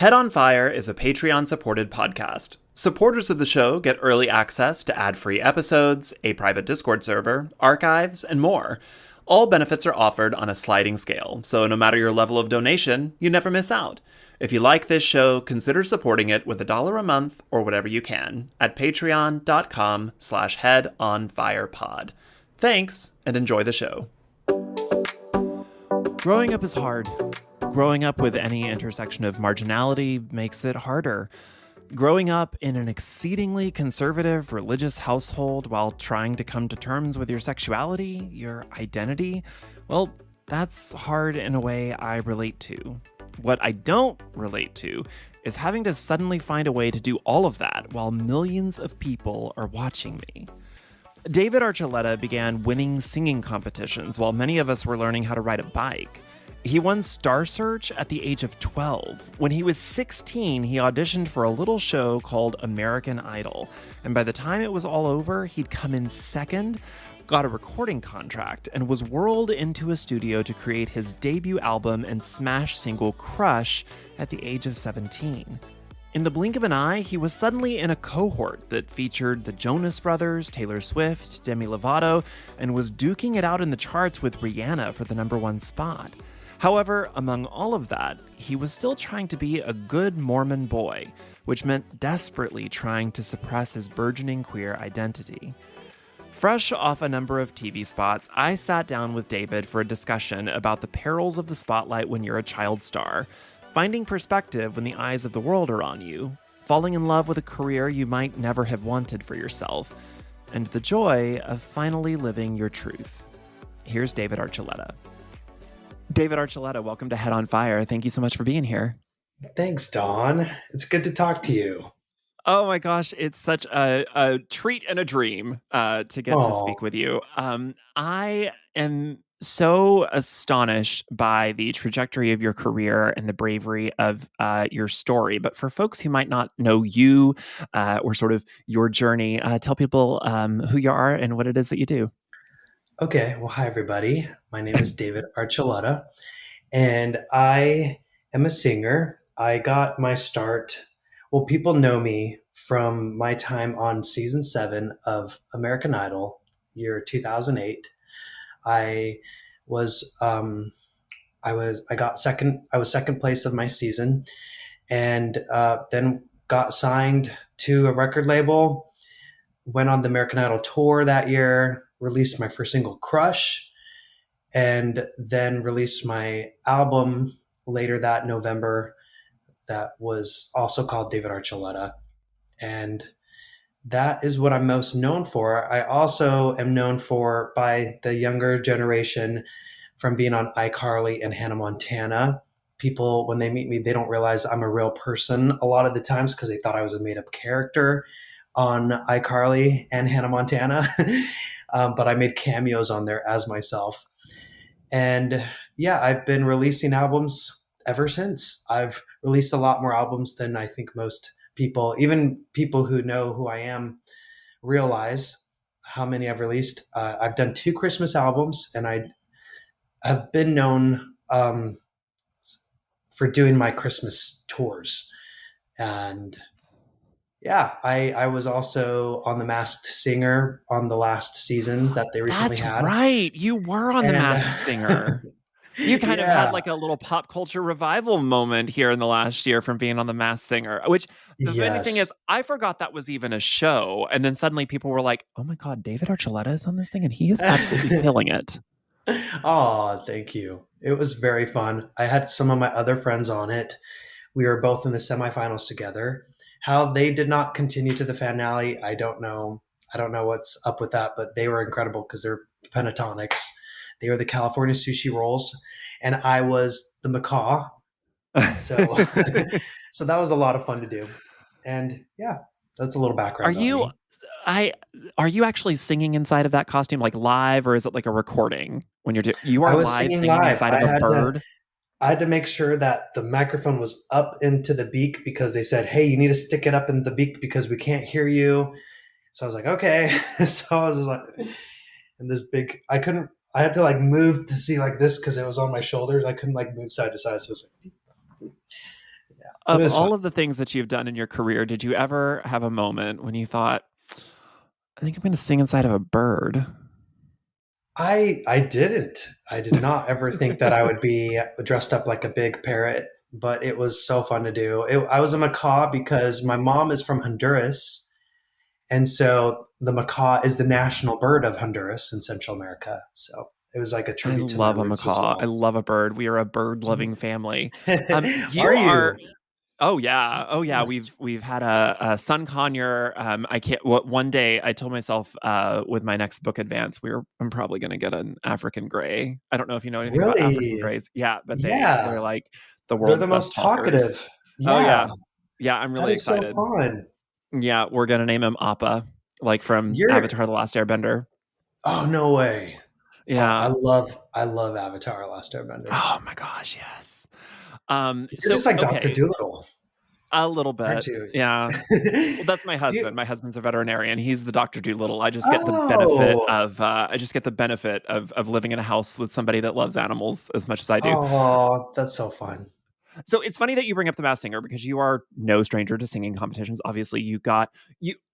Head on Fire is a Patreon-supported podcast. Supporters of the show get early access to ad-free episodes, a private Discord server, archives, and more. All benefits are offered on a sliding scale, so no matter your level of donation, you never miss out. If you like this show, consider supporting it with $1 a month or whatever you can at patreon.com/headonfirepod. Thanks, and enjoy the show. Growing up is hard. Growing up with any intersection of marginality makes it harder. Growing up in an exceedingly conservative religious household while trying to come to terms with your sexuality, your identity, well, that's hard in a way I relate to. What I don't relate to is having to suddenly find a way to do all of that while millions of people are watching me. David Archuleta began winning singing competitions while many of us were learning how to ride a bike. He won Star Search at the age of 12. When he was 16, he auditioned for a little show called American Idol. And by the time it was all over, he'd come in second, got a recording contract, and was whirled into a studio to create his debut album and smash single Crush at the age of 17. In the blink of an eye, he was suddenly in a cohort that featured the Jonas Brothers, Taylor Swift, Demi Lovato, and was duking it out in the charts with Rihanna for the #1 spot. However, among all of that, he was still trying to be a good Mormon boy, which meant desperately trying to suppress his burgeoning queer identity. Fresh off a number of TV spots, I sat down with David for a discussion about the perils of the spotlight when you're a child star, finding perspective when the eyes of the world are on you, falling in love with a career you might never have wanted for yourself, and the joy of finally living your truth. Here's David Archuleta. David Archuleta, welcome to Head on Fire. Thank you so much for being here. Thanks, Dawn. It's good to talk to you. Oh my gosh, it's such a treat and a dream to get to speak with you. I am so astonished by the trajectory of your career and the bravery of your story. But for folks who might not know you or sort of your journey, tell people who you are and what it is that you do. Okay, well, hi, everybody. My name is David Archuleta, and I am a singer. I got my start, well, people know me from my time on season 7 of American Idol, year 2008. I was second place of my season, and then got signed to a record label, went on the American Idol tour that year, released my first single, Crush, and then released my album later that November that was also called David Archuleta. And that is what I'm most known for. I also am known for, by the younger generation, from being on iCarly and Hannah Montana. People, when they meet me, they don't realize I'm a real person a lot of the times because they thought I was a made-up character on iCarly and Hannah Montana. But I made cameos on there as myself. And yeah, I've been releasing albums ever since. I've released a lot more albums than I think most people, even people who know who I am, realize how many I've released. I've done 2 Christmas albums, and I have been known for doing my Christmas tours. And yeah, I was also on The Masked Singer on the last season that they recently had. That's right. You were on The Masked Singer. You kind of had like a little pop culture revival moment here in the last year from being on The Masked Singer, which the funny thing is, I forgot that was even a show. And then suddenly people were like, oh my God, David Archuleta is on this thing and he is absolutely killing it. Oh, thank you. It was very fun. I had some of my other friends on it. We were both in the semifinals together. How they did not continue to the finale, I don't know. I don't know what's up with that, but they were incredible because they're pentatonics. They were the California sushi rolls, and I was the macaw. So, so that was a lot of fun to do. And yeah, that's a little background. Are you actually singing inside of that costume, like live, or is it like a recording when you are live singing live. inside of a bird? I had to make sure that the microphone was up into the beak because they said, hey, you need to stick it up in the beak because we can't hear you. So I was like, okay. So I was just like, and this big, I had to like move to see like this because it was on my shoulders. I couldn't like move side to side. So it was like, But it Of was fun. all of the things that you've done in your career, did you ever have a moment when you thought, I think I'm going to sing inside of a bird? I didn't. I did not ever think that I would be dressed up like a big parrot, but it was so fun to do. I was a macaw because my mom is from Honduras, and so the macaw is the national bird of Honduras in Central America. So it was like a I tribute to my love a roots as macaw. I well. love a bird. We are a bird loving family. Are You are. you? Oh yeah, oh yeah. Nice. We've had a sun conure. I can't. One day I told myself with my next book advance, I'm probably going to get an African gray. I don't know if you know anything about African Really? grays. Yeah, but they're Yeah. like the They're the world's best most talkers. talkative. Oh Yeah. yeah, yeah. I'm That really is so excited. fun. Yeah, we're gonna name him Appa, like from You're Avatar: The Last Airbender. Oh, no way. Oh, Yeah. I love Avatar: Last Airbender. Oh my gosh, yes. You're So just like Dr. okay, Doolittle, a little aren't bit. you? Yeah. Well, that's my Do you husband. My husband's a veterinarian. He's the Doctor Doolittle. Oh. I just get the benefit of living in a house with somebody that loves animals as much as I do. Oh, that's so fun. So it's funny that you bring up the Masked Singer because you are no stranger to singing competitions. Obviously, you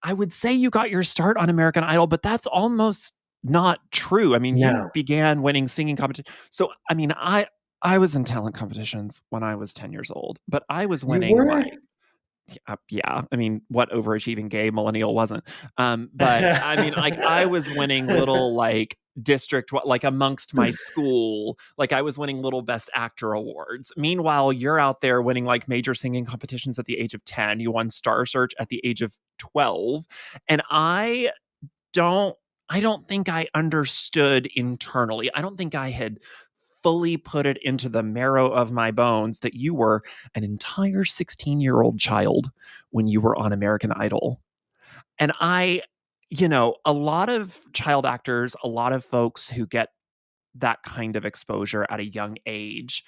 I would say you got your start on American Idol, but that's almost not true. I mean, you No. began winning singing competitions. So I mean, I was in talent competitions when I was 10 years old, but I was You winning were? like yeah, I mean, what overachieving gay millennial wasn't? But I mean, like, I was winning little like district, like amongst my school, like I was winning little best actor awards. Meanwhile, you're out there winning like major singing competitions at the age of 10. You won Star Search at the age of 12, and don't. I don't think I understood internally. I don't think I had fully put it into the marrow of my bones that you were an entire 16-year-old child when you were on American Idol. And a lot of child actors, a lot of folks who get that kind of exposure at a young age,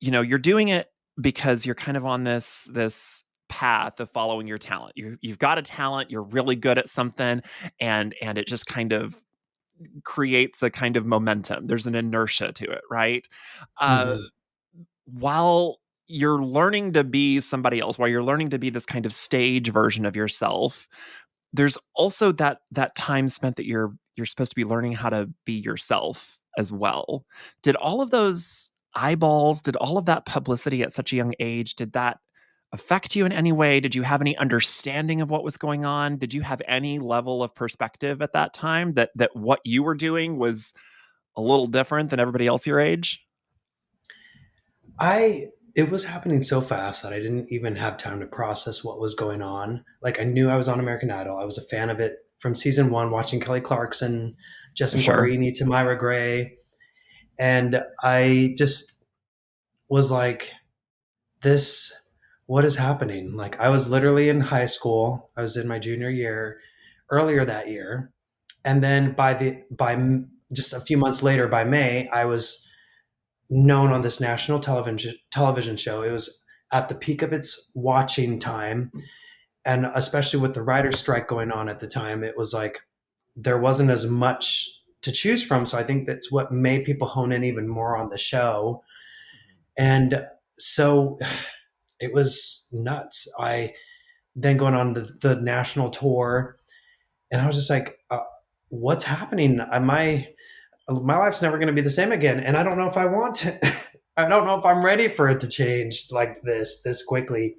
you're doing it because you're kind of on this path of following your talent. You've got a talent, you're really good at something, and it just kind of creates a kind of momentum. There's an inertia to it, right? Uh, Mhm. while you're learning to be somebody else, while you're learning to be this kind of stage version of yourself, there's also that time spent that you're supposed to be learning how to be yourself as well. Did all of those eyeballs, did all of that publicity at such a young age, did that affect you in any way? Did you have any understanding of what was going on? Did you have any level of perspective at that time that what you were doing was a little different than everybody else your age? It was happening so fast that I didn't even have time to process what was going on. Like I knew I was on American Idol. I was a fan of it from season 1, watching Kelly Clarkson, Justin Sure. Guarini, Tamira Gray, and I just was like, this what is happening? Like I was literally in high school. I was in my junior year earlier that year. And then just a few months later, by May, I was known on this national television show. It was at the peak of its watching time, and especially with the writer's strike going on at the time, it was like there wasn't as much to choose from. So I think that's what made people hone in even more on the show. And so it was nuts. I then going on the national tour, and I was just like, "What's happening? My life's never going to be the same again, and I don't know if I want to. I don't know if I'm ready for it to change like this quickly."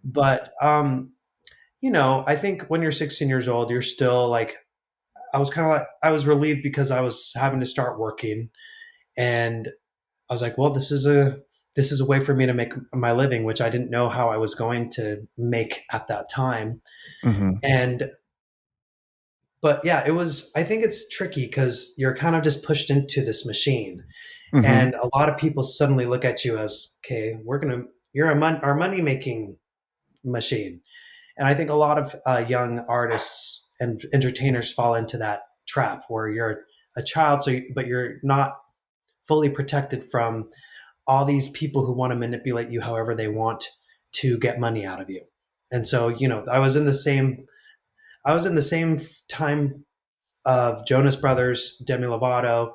But I think when you're 16 years old, you're still like, I was kind of like, I was relieved because I was having to start working, and I was like, well, this is a way for me to make my living, which I didn't know how I was going to make at that time. Mm-hmm. And but yeah, I think it's tricky because you're kind of just pushed into this machine, Mm-hmm. and a lot of people suddenly look at you as, okay, you're our money making machine. And I think a lot of young artists and entertainers fall into that trap where you're a child, but you're not fully protected from all these people who want to manipulate you however they want to get money out of you. And so, I was in the same time of Jonas Brothers, Demi Lovato,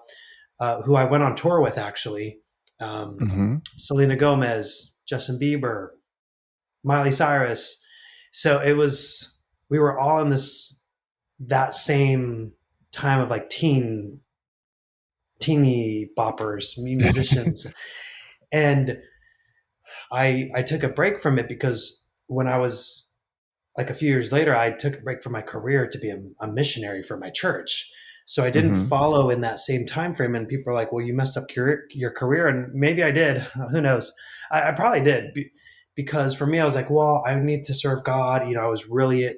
who I went on tour with actually, um, Mm-hmm. Selena Gomez, Justin Bieber. Miley Cyrus. So it was, we were all in that same time of like teeny boppers, musicians. And I took a break from it because when I was like a few years later, I took a break from my career to be a missionary for my church. So I didn't Hmm. follow in that same time frame. And people are like, "Well, you messed up your career," and maybe I did. Who knows? I probably did because for me, I was like, "Well, I need to serve God." I was really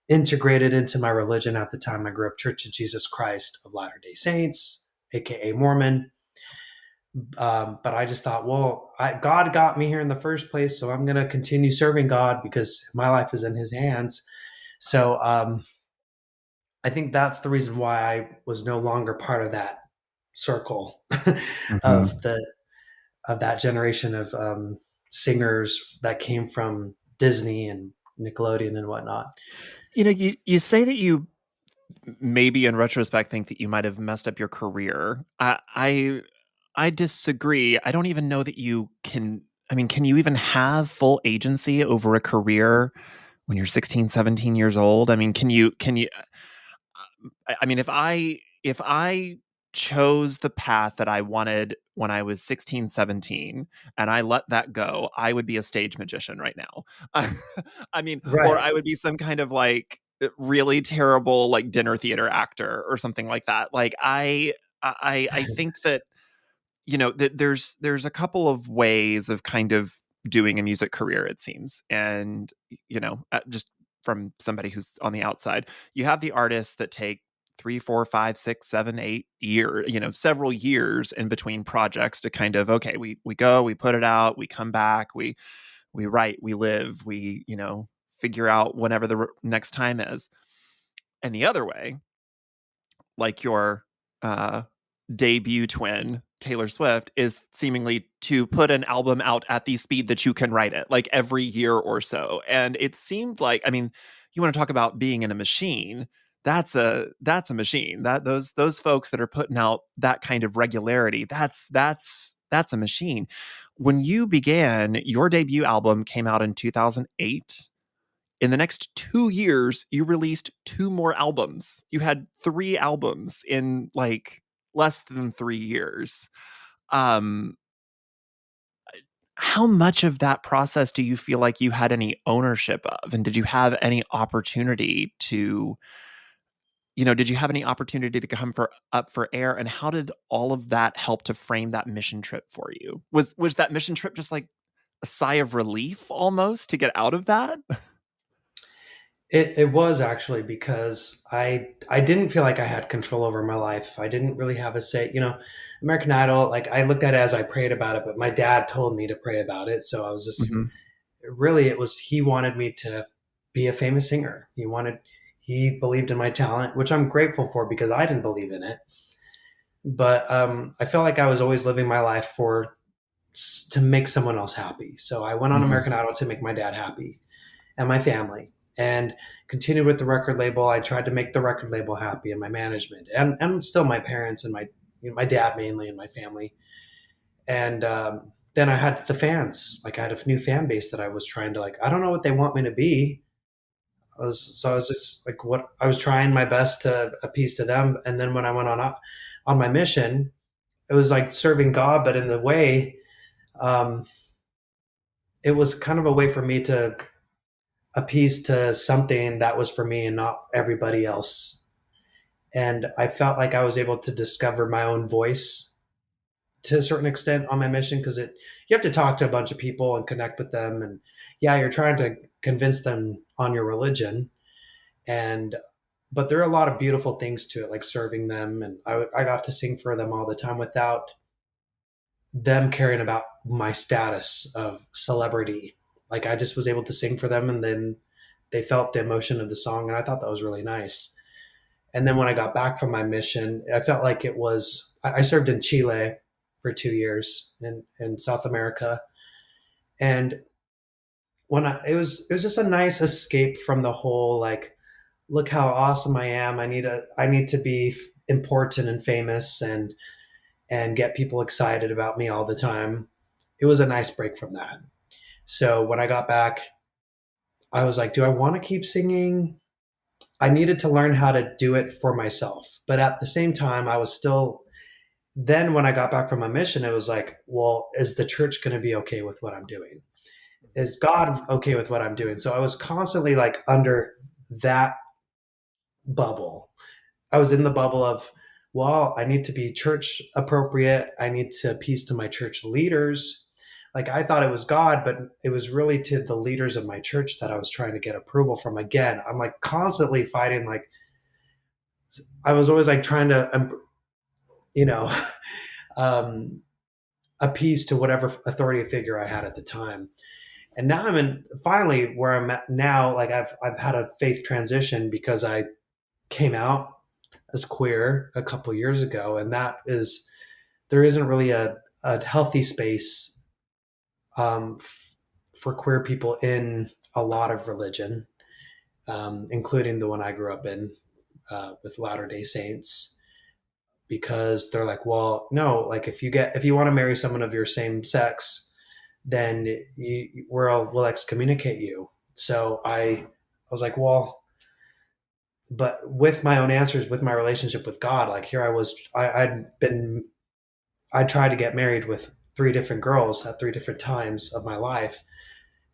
integrated into my religion at the time. I grew up Church of Jesus Christ of Latter Day Saints, aka Mormon. But I just thought, well, God got me here in the first place, so I'm going to continue serving God because my life is in His hands. So I think that's the reason why I was no longer part of that circle Hmm. of the of that generation of singers that came from Disney and Nickelodeon and whatnot. You say that you maybe in retrospect think that you might have messed up your career. I disagree. I don't even know that you can. I mean, can you even have full agency over a career when you're 16, 17 years old? I mean, can you I mean, if I chose the path that I wanted when I was 16, 17, and I let that go, I would be a stage magician right now. I mean, or Right. I would be some kind of like really terrible like dinner theater actor or something like that. Like I think that that there's a couple of ways of kind of doing a music career, it seems. And just from somebody who's on the outside, you have the artists that take 3, 4, 5, 6, 7, 8 years, several years in between projects to kind of, okay, we go, we put it out, we come back, we write, we live, we figure out whenever the next time is. And the other way, like your uh, debut twin, Taylor Swift, is seemingly to put an album out at the speed that you can write it, like every year or so. And it seemed like, I mean, you want to talk about being in a machine. That's a machine. That those folks that are putting out that kind of regularity, that's a machine. When you began, your debut album came out in 2008. In the next 2 years, you released two more albums. You had three albums in like less than 3 years. Um, how much of that process do you feel like you had any ownership of? And did you have any opportunity to, did you have any opportunity to come up for air? And how did all of that help to frame that mission trip for you? Was that mission trip just like a sigh of relief almost to get out of that? It was actually because I didn't feel like I had control over my life. I didn't really have a say. American Idol, like I looked at it as I prayed about it, but my dad told me to pray about it. So I was just Mhm. really, it was, he wanted me to be a famous singer. He believed in my talent, which I'm grateful for because I didn't believe in it. But I felt like I was always living my life to make someone else happy. So I went on Mhm. American Idol to make my dad happy and my family, and continued with the record label. I tried to make the record label happy and my management, and still my parents and my dad mainly and my family. And then I had the fans. Like I had a new fan base that I was trying to, like, I don't know what they want me to be. I was just like, what I was trying my best to appease to them. And then when I went on my mission, it was like serving God, but in the way, um, it was kind of a way for me to appease to something that was for me and not everybody else. And I felt like I was able to discover my own voice to a certain extent on my mission, because it you have to talk to a bunch of people and connect with them, and yeah, you're trying to convince them on your religion, and but there are a lot of beautiful things to it, like serving them, and I got to sing for them all the time without them caring about my status of celebrity. Like I just was able to sing for them, and then they felt the emotion of the song, and I thought that was really nice. And then when I got back from my mission, I felt like it was, I served in Chile for 2 years in South America. And it was just a nice escape from the whole, like, look how awesome I am. I need to be important and famous and get people excited about me all the time. It was a nice break from that. So when I got back, I was like, do I want to keep singing? I needed to learn how to do it for myself. But at the same time, I was still, then when I got back from my mission, it was like, well, is the church going to be okay with what I'm doing? Is God okay with what I'm doing? So I was constantly like under that bubble. I was in the bubble of, well, I need to be church appropriate. I need to appease to my church leaders. Like I thought it was God, but it was really to the leaders of my church that I was trying to get approval from. Again, I'm like constantly fighting. Like I was always like trying to, you know, um, appease to whatever authority figure I had at the time. And now I'm in finally where I'm at now. Like I've had a faith transition because I came out as queer a couple years ago, and that is there isn't really a healthy space for queer people in a lot of religion, including the one I grew up in with Latter Day Saints, because they're like, well, no, like if you want to marry someone of your same sex, then we'll excommunicate you. So I was like, well, but with my own answers, with my relationship with God, like here I was, I tried to get married with three different girls at three different times of my life,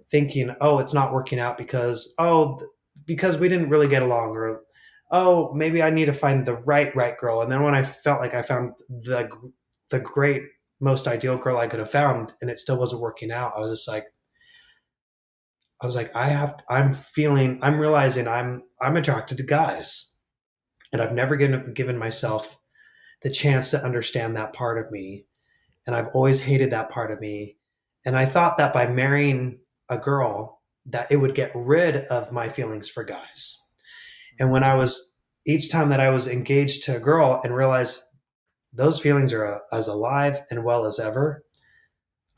thinking, oh, it's not working out because we didn't really get along, or oh, maybe I need to find the right girl. And then when I felt like I found the great, most ideal girl I could have found, and it still wasn't working out, I was like, I'm realizing I'm attracted to guys, and I've never given myself the chance to understand that part of me, and I've always hated that part of me, and I thought that by marrying a girl that it would get rid of my feelings for guys. And when I was each time that I was engaged to a girl and realized those feelings are as alive and well as ever,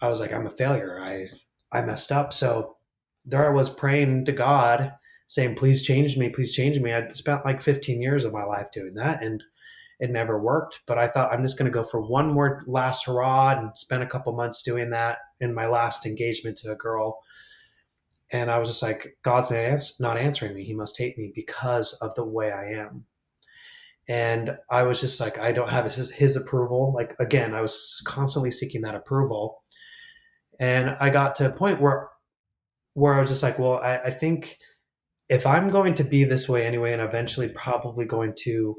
I was like, I'm a failure. I messed up. So there I was praying to God, saying, please change me, please change me. I'd spent like 15 years of my life doing that, and it never worked. But I thought I'm just going to go for one more last hurrah and spend a couple months doing that in my last engagement to a girl. And I was just like, God's not answering me. He must hate me because of the way I am. And I was just like, I don't have his approval. Like, again, I was constantly seeking that approval. And I got to a point where I was just like, well, I think if I'm going to be this way anyway, and eventually probably going to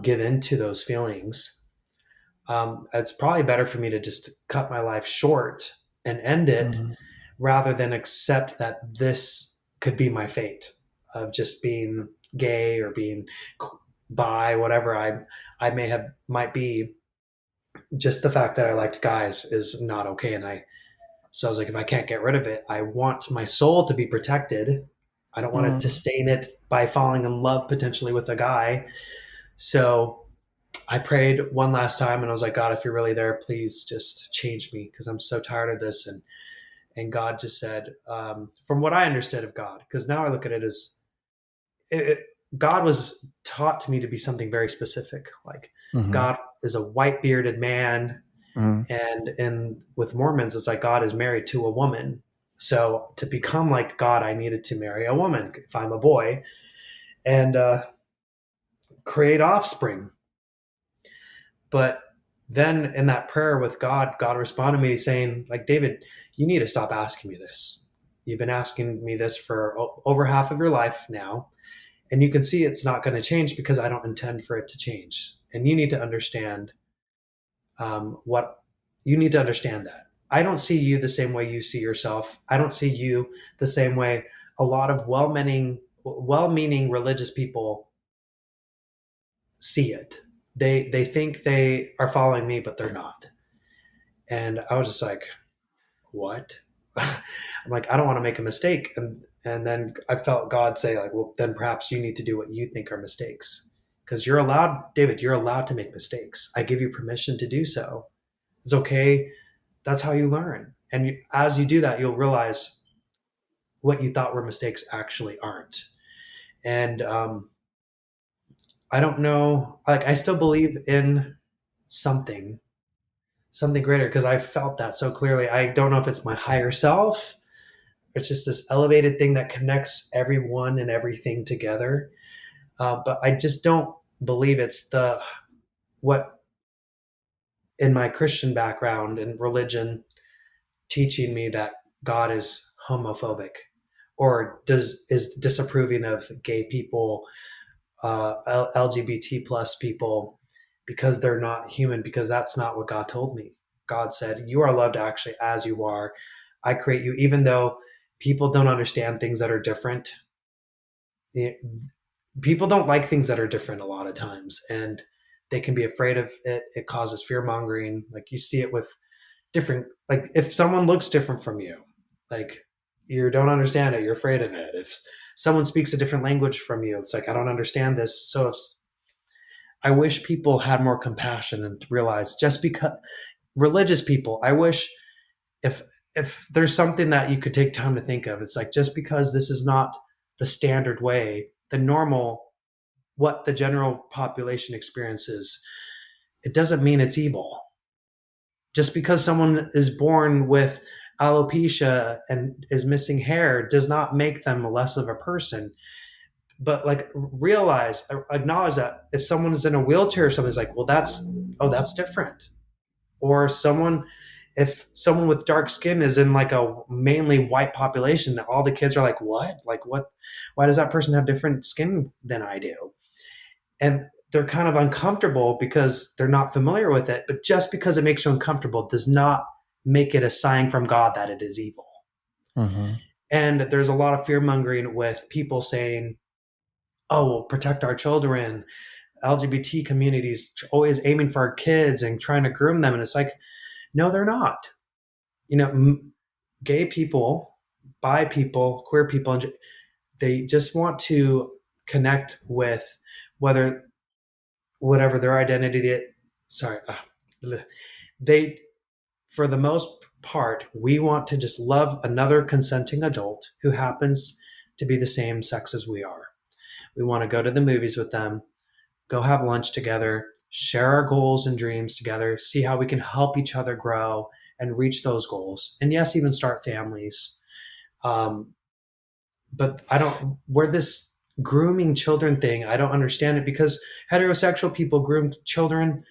give into those feelings, it's probably better for me to just cut my life short and end it, Mm-hmm. rather than accept that this could be my fate of just being gay or being bi, whatever I might be. Just the fact that I liked guys is not okay. So I was like, if I can't get rid of it, I want my soul to be protected. I don't want it to Mm-hmm. stain it by falling in love potentially with a guy. So I prayed one last time, and I was like, God, if you're really there, please just change me, because I'm so tired of this. And God just said, from what I understood of God, because now I look at it as it, God was taught to me to be something very specific. Like Mm-hmm. God is a white bearded man, Mm-hmm. and with Mormons, it's like God is married to a woman. So to become like God, I needed to marry a woman if I'm a boy, and create offspring. But then in that prayer with God, God responded to me saying, like, David, you need to stop asking me this. You've been asking me this for over half of your life now, and you can see it's not going to change because I don't intend for it to change. And you need to understand what you need to understand that. I don't see you the same way you see yourself. I don't see you the same way a lot of well-meaning religious people see it. They think they are following me, but they're not. And I was just like, what? I'm like, I don't want to make a mistake. And then I felt God say, like, well, then perhaps you need to do what you think are mistakes. Because you're allowed, David, you're allowed to make mistakes. I give you permission to do so. It's okay. That's how you learn. And as you do that, you'll realize what you thought were mistakes actually aren't. And I don't know, like, I still believe in something, something greater, because I felt that so clearly. I don't know if it's my higher self, It's just this elevated thing that connects everyone and everything together. But I just don't believe it's the what in my Christian background and religion teaching me that God is homophobic or is disapproving of gay people, LGBT plus people, because they're not human. Because that's not what God told me. God said, "You are loved actually as you are. I create you, even though people don't understand things that are different. People don't like things that are different a lot of times, and they can be afraid of it. It causes fear mongering. Like you see it with different, like if someone looks different from you, like you don't understand it, you're afraid of it. If someone speaks a different language from you, it's like, I don't understand this. So if I wish people had more compassion and realize just because religious people, I wish if there's something that you could take time to think of, it's like just because this is not the standard way, the normal, what the general population experiences, it doesn't mean it's evil. Just because someone is born with alopecia and is missing hair does not make them less of a person. But like realize, acknowledge that if someone is in a wheelchair or something, it's like, well, that's different. Or if someone with dark skin is in like a mainly white population, all the kids are like, what? Like what? Why does that person have different skin than I do? And they're kind of uncomfortable because they're not familiar with it. But just because it makes you uncomfortable does not make it a sign from God that it is evil. Mm-hmm. And there's a lot of fear mongering with people saying, oh, we'll protect our children. LGBT communities always aiming for our kids and trying to groom them. And it's like, no, they're not. Gay people, bi people, queer people, they just want to connect with whatever their identity is. Sorry. They, for the most part, we want to just love another consenting adult who happens to be the same sex as we are. We want to go to the movies with them, go have lunch together, share our goals and dreams together, see how we can help each other grow and reach those goals. And yes, even start families. But where this grooming children thing, I don't understand it because heterosexual people groom children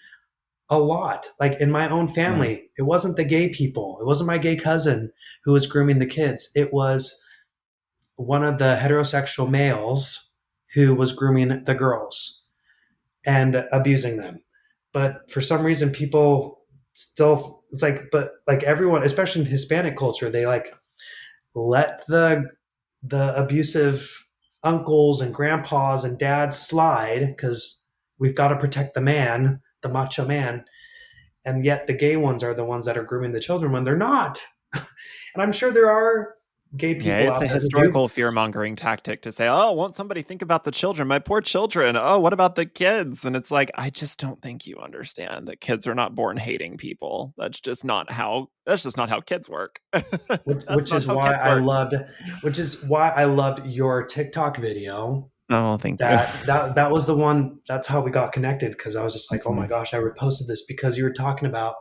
a lot. Like in my own family, Yeah. it wasn't the gay people. It wasn't my gay cousin who was grooming the kids. It was one of the heterosexual males who was grooming the girls and abusing them. But for some reason, people still, it's like, but like everyone, especially in Hispanic culture, they like let the abusive uncles and grandpas and dads slide because we've got to protect the man, the macho man. And yet the gay ones are the ones that are grooming the children when they're not. And I'm sure there are gay Yeah, people it's out a there who do. historical fear-mongering tactic to say, "Oh, won't somebody think about the children? My poor children. Oh, what about the kids?" And it's like, I just don't think you understand that kids are not born hating people. That's just not how kids work. That's Which not is how why kids I work. loved, which is why I loved your TikTok video. Oh, thank you. That was the one. That's how we got connected because I was just like, oh my Mhm. gosh, I reposted this because you were talking about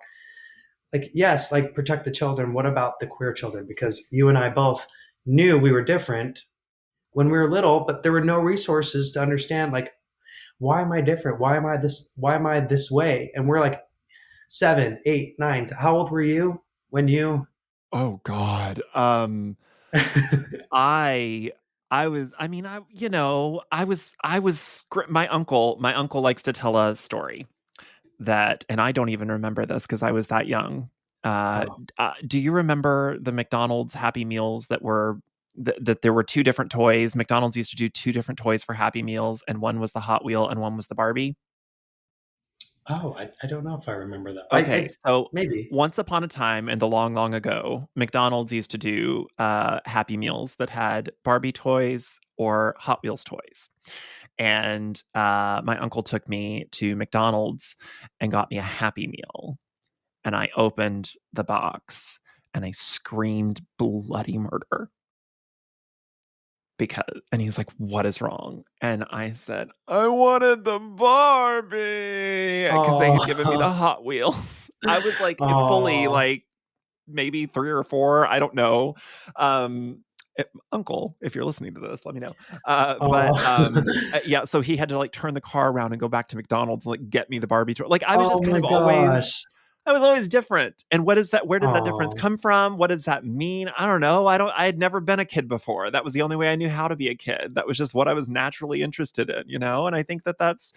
like, yes, like protect the children. What about the queer children? Because you and I both knew we were different when we were little, but there were no resources to understand like, why am I different? Why am I this? Why am I this way? And we're like 7, 8, 9. How old were you when you? Oh God. I I was I mean I was my uncle likes to tell a story that, and I don't even remember this because I was that young. Oh, Do you remember the McDonald's Happy Meals that there were two different toys? McDonald's used to do two different toys for Happy Meals, and one was the Hot Wheel and one was the Barbie. I don't know if I remember that. Okay, so Maybe. once upon a time in the long, long ago, McDonald's used to do Happy Meals that had Barbie toys or Hot Wheels toys. And my uncle took me to McDonald's and got me a Happy Meal. And I opened the box and I screamed bloody murder and he's like, what is wrong? And I said, I wanted the Barbie because they had given me the Oh, Hot Wheels. I was like fully oh, like maybe 3 or 4, I don't know. um Uncle, if you're listening to this, let me know. Oh, Yeah, so he had to like turn the car around and go back to McDonald's and like get me the Barbie toy. Like I was oh just kind my of always, gosh. I was always different. And what is that? Where did that difference Oh, come from? What does that mean? I don't know. I had never been a kid before. That was the only way I knew how to be a kid. That was just what I was naturally interested in, you know? And I think that that's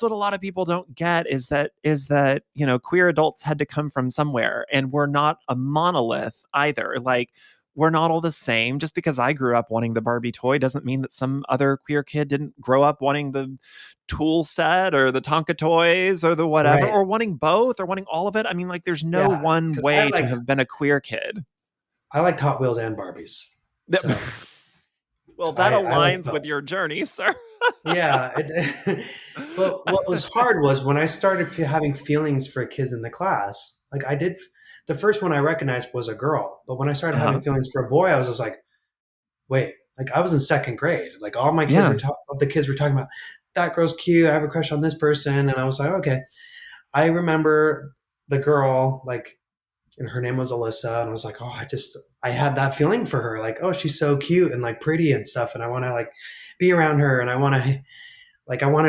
what a lot of people don't get is that, you know, queer adults had to come from somewhere, and we're not a monolith either. Like we're not all the same. Just because I grew up wanting the Barbie toy doesn't mean that some other queer kid didn't grow up wanting the tool set or the Tonka toys or the whatever, right. or wanting both or wanting all of it. I mean, like there's no Yeah, one because I way to like have been a queer kid. I liked Hot Wheels and Barbies. So Well, that I like aligns with both. your journey, sir. Yeah. But what was hard was when I started having feelings for kids in the class. Like I did, the first one I recognized was a girl, but when I started Uh-huh. having feelings for a boy, I was just like, wait. Like I was in second grade. Like all my kids Yeah. were the kids were talking about that girl's cute. I have a crush on this person, and I was like, okay. I remember the girl like, and her name was Alyssa, and I was like, oh, I had that feeling for her, like, oh, she's so cute and like pretty and stuff, and I want to like be around her, and I wanted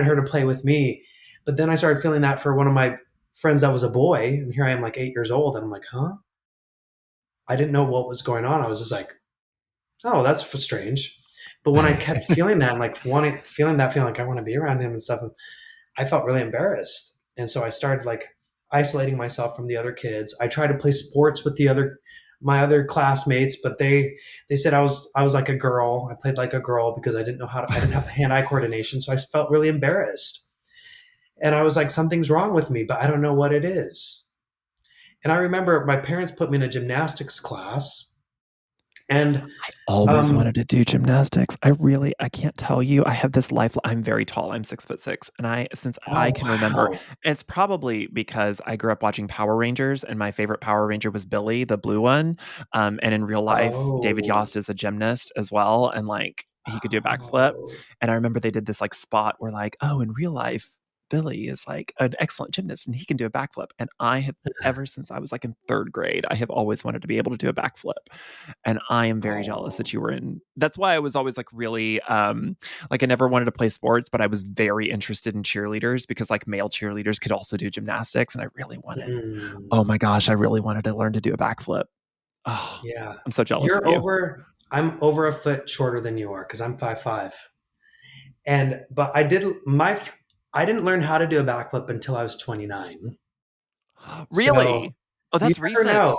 her to play with me. But then I started feeling that for one of my friends that was a boy, and here I am like 8 years old, and I'm like, huh? I didn't know what was going on. I was just like, oh, that's strange. But when I kept feeling that, and like feeling that feeling, like I want to be around him and stuff, and I felt really embarrassed. And so I started like isolating myself from the other kids. I tried to play sports with my other classmates, but they said I was like a girl. I played like a girl because I didn't have hand-eye coordination, so I felt really embarrassed. And I was like, something's wrong with me, but I don't know what it is. And I remember my parents put me in a gymnastics class, and I always um, wanted to do gymnastics. I can't tell you. I have this life. I'm very tall. I'm 6'6", and since I oh can remember, wow, it's probably because I grew up watching Power Rangers, and my favorite Power Ranger was Billy, the blue one. And in real life, David oh, Yost is a gymnast as well, and like he could do a backflip. oh, And I remember they did this like spot where like, oh, in real life, Billy is like an excellent gymnast and he can do a backflip. And I have ever since I was like in third grade, I have always wanted to be able to do a backflip, and I am very jealous oh, that you were in. That's why I was always like really like I never wanted to play sports, but I was very interested in cheerleaders because like male cheerleaders could also do gymnastics, and I really wanted. mm. Oh my gosh, I really wanted to learn to do a backflip. Oh, Yeah. I'm so jealous of you. I'm over a foot shorter than you are because I'm 5'5". And but I didn't learn how to do a backflip until I was 29. So Really? Oh, you that's never know. recent.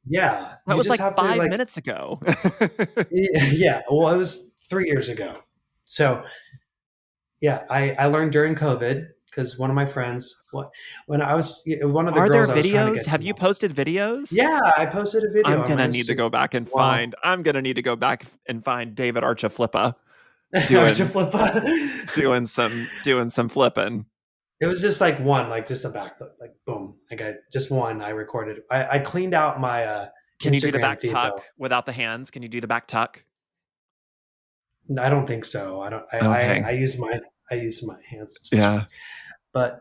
Yeah. That You was just like have to 5 like minutes ago. yeah. Well, it was 3 years ago. So yeah, I learned during COVID because one of my friends, when I was one of the Are there girls I was trying to videos? get to Have you know. posted videos? Yeah, I posted a video I'm on my gonna need to Instagram. go back and Well, find. I'm gonna need to go back and find David Archuleta Archer doing Flippa. doing some flipping. It was just like one, like just a backflip, like boom. Like I just one I recorded. I cleaned out my Can you do the Instagram back feed tuck though. without the hands? Can you do the back tuck? I don't think so. I don't Okay. I use my hands. Yeah. But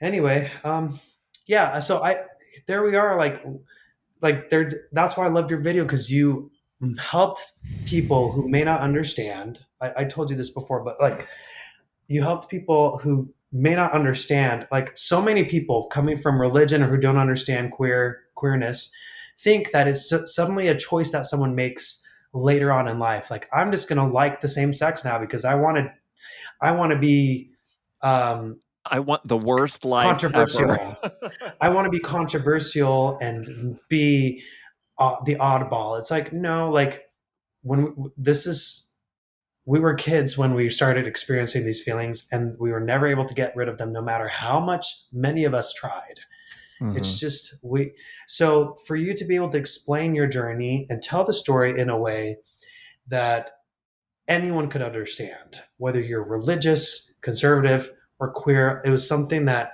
anyway, yeah, so I there we are like there that's why I loved your video because you helped people who may not understand. I told you this before, but like you helped people who may not understand, like so many people coming from religion or who don't understand queerness think that it's suddenly a choice that someone makes later on in life. Like I'm just going to like the same sex now because I want to be um, I want the worst life ever. controversial. I want to be controversial and be the oddball. It's like no, like this is we were kids when we started experiencing these feelings and we were never able to get rid of them no matter how much many of us tried. It's Mhm. just so for you to be able to explain your journey and tell the story in a way that anyone could understand, whether you're religious, conservative, or queer, it was something that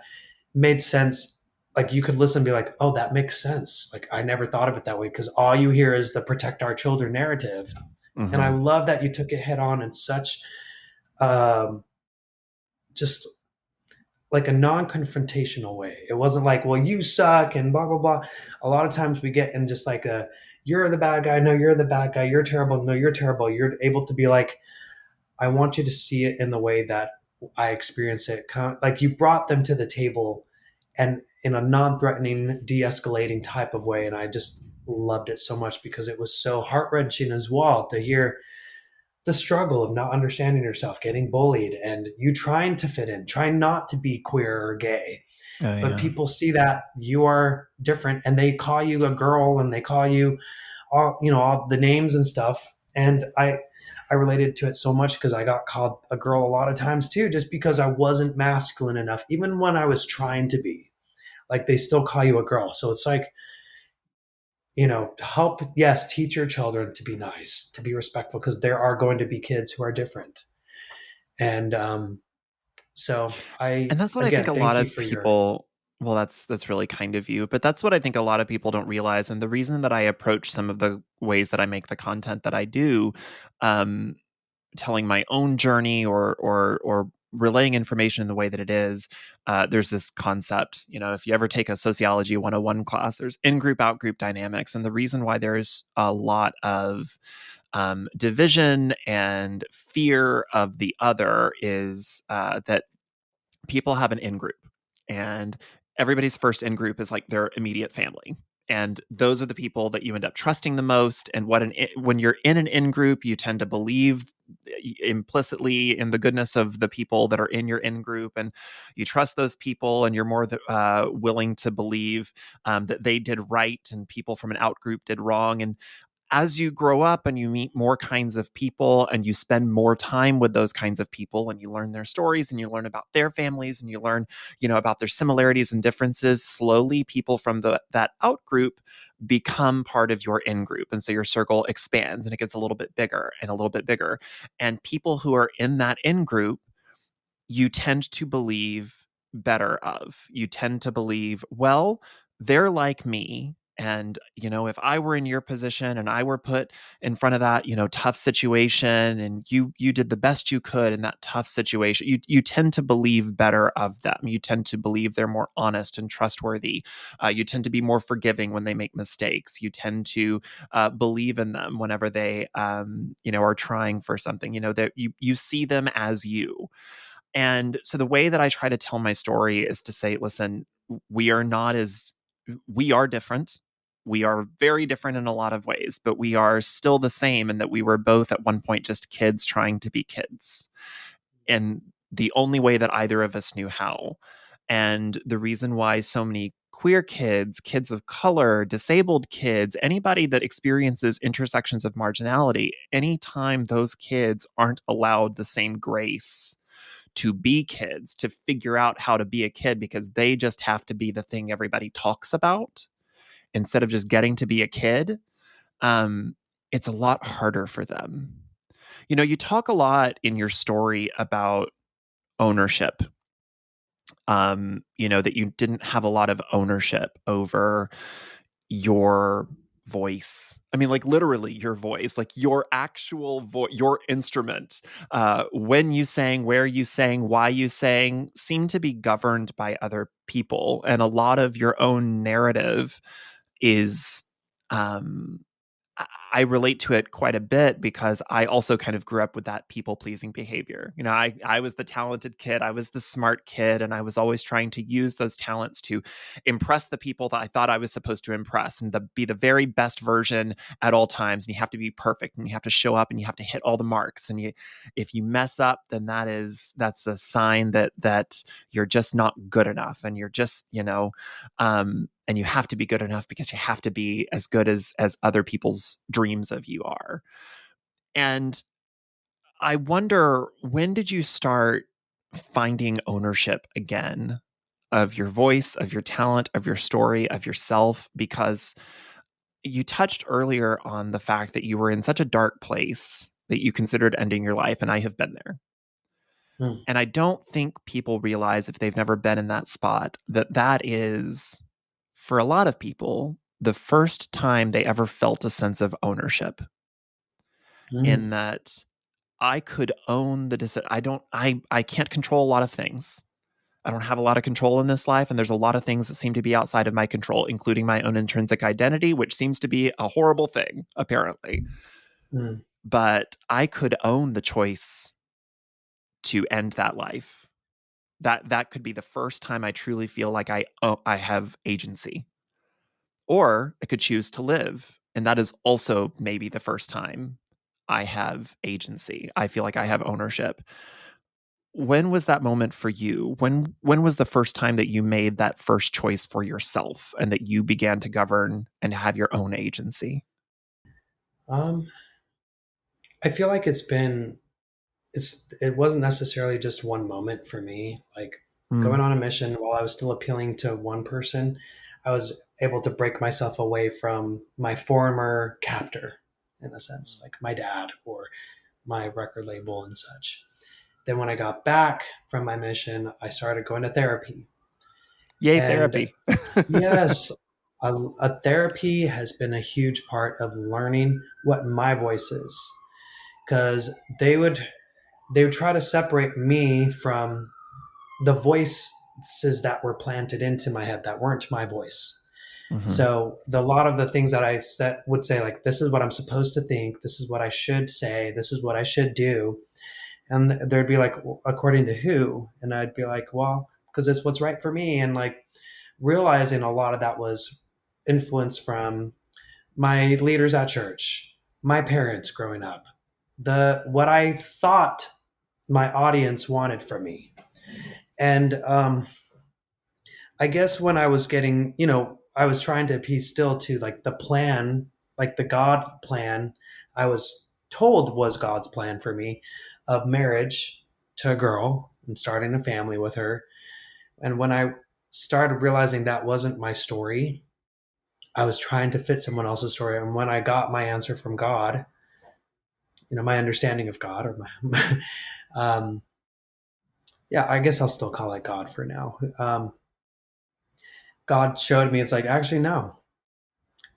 made sense. Like you could listen and be like, oh, that makes sense. Like I never thought of it that way because all you hear is the protect our children narrative. And I Mhm. love that you took it head on in such um, just like a non-confrontational way. It wasn't like, well, you suck and blah blah blah. A lot of times we get in just like a you're the bad guy. No, you're the bad guy. You're terrible. No, you're terrible. You're able to be like, I want you to see it in the way that I experience it. Kind of, like you brought them to the table and in a non-threatening, de-escalating type of way. And I just loved it so much because it was so heart-wrenching as well to hear the struggle of not understanding yourself, getting bullied, and you trying to fit in, trying not to be queer or gay. Oh, But yeah. people see that you are different and they call you a girl and they call you all, all the names and stuff. And I related to it so much because I got called a girl a lot of times too, just because I wasn't masculine enough, even when I was trying to be. Like they still call you a girl. So it's like, help, yes, teach your children to be nice, to be respectful, because there are going to be kids who are different. And so And I, that's what I think again, a lot thank you of for your, people, well, that's really kind of you, but that's what I think a lot of people don't realize. And the reason that I approach some of the ways that I make the content that I do, um, telling my own journey or relaying information in the way that it is, there's this concept. If you ever take a sociology 101 class, there's in-group, out-group dynamics. And the reason why there's a lot of division and fear of the other is that people have an in group, and everybody's first in group is like their immediate family. And those are the people that you end up trusting the most. And when you're in an in group, you tend to believe implicitly in the goodness of the people that are in your in group, and you trust those people, and you're more willing to believe that they did right, and people from an out group did wrong. And as you grow up and you meet more kinds of people and you spend more time with those kinds of people and you learn their stories and you learn about their families and you learn, about their similarities and differences, slowly people from that out group become part of your in group. And so your circle expands and it gets a little bit bigger and a little bit bigger. And people who are in that in group, you tend to believe better of. You tend to believe, well, they're like me. And, if I were in your position and I were put in front of that, tough situation, and you did the best you could in that tough situation, you tend to believe better of them. You tend to believe they're more honest and trustworthy. You tend to be more forgiving when they make mistakes. You tend to believe in them whenever they, are trying for something. That you see them as you. And so the way that I try to tell my story is to say, listen, we are not as, we are different. We are very different in a lot of ways, but we are still the same in that we were both at one point just kids trying to be kids. And the only way that either of us knew how. And the reason why so many queer kids, kids of color, disabled kids, anybody that experiences intersections of marginality, anytime those kids aren't allowed the same grace to be kids, to figure out how to be a kid because they just have to be the thing everybody talks about instead of just getting to be a kid, it's a lot harder for them. You talk a lot in your story about ownership, that you didn't have a lot of ownership over your voice. I mean, like literally your voice, like your actual voice, your instrument. When you sang, where you sang, why you sang, seemed to be governed by other people. And a lot of your own narrative is um, I relate to it quite a bit because I also kind of grew up with that people pleasing behavior. I was the talented kid, I was the smart kid, and I was always trying to use those talents to impress the people that I thought I was supposed to impress and be the very best version at all times. And you have to be perfect and you have to show up and you have to hit all the marks. And if you mess up, then that's a sign that you're just not good enough. And you're just, and you have to be good enough because you have to be as good as other people's dreams of you are. And I wonder, when did you start finding ownership again of your voice, of your talent, of your story, of yourself? Because you touched earlier on the fact that you were in such a dark place that you considered ending your life, and I have been there. hmm, And I don't think people realize, if they've never been in that spot, that is, for a lot of people, the first time they ever felt a sense of ownership, hmm, in that I could own the decision. I can't control a lot of things. I don't have a lot of control in this life, and there's a lot of things that seem to be outside of my control, including my own intrinsic identity, which seems to be a horrible thing, apparently. Mm. But I could own the choice to end that life. That could be the first time I truly feel like I have agency. Or I could choose to live, and that is also maybe the first time I have agency. I feel like I have ownership. When was that moment for you? When was the first time that you made that first choice for yourself and that you began to govern and have your own agency? Um, I feel like it wasn't necessarily just one moment for me. Like going Mm, on a mission while I was still appealing to one person, I was able to break myself away from my former captor, in a sense, like my dad or my record label and such. Then when I got back from my mission, I started going to therapy. yay, And therapy. yes, a therapy has been a huge part of learning what my voice is, because they would try to separate me from the voices that were planted into my head that weren't my voice. Mhm. So a lot of the things that would say, like, this is what I'm supposed to think, this is what I should say, this is what I should do, and there'd be like, "Well, according to who?" And I'd be like, well, because it's what's right for me. And like realizing a lot of that was influence from my leaders at church, my parents growing up, the what I thought my audience wanted from me. And I guess when I was getting, I was trying to appease still to like the plan, like the God plan I was told was God's plan for me, of marriage to a girl and starting a family with her. And when I started realizing that wasn't my story, I was trying to fit someone else's story. And when I got my answer from God, my understanding of God, or my, um, yeah, I guess I'll still call it God for now. God showed me, it's like, actually, no,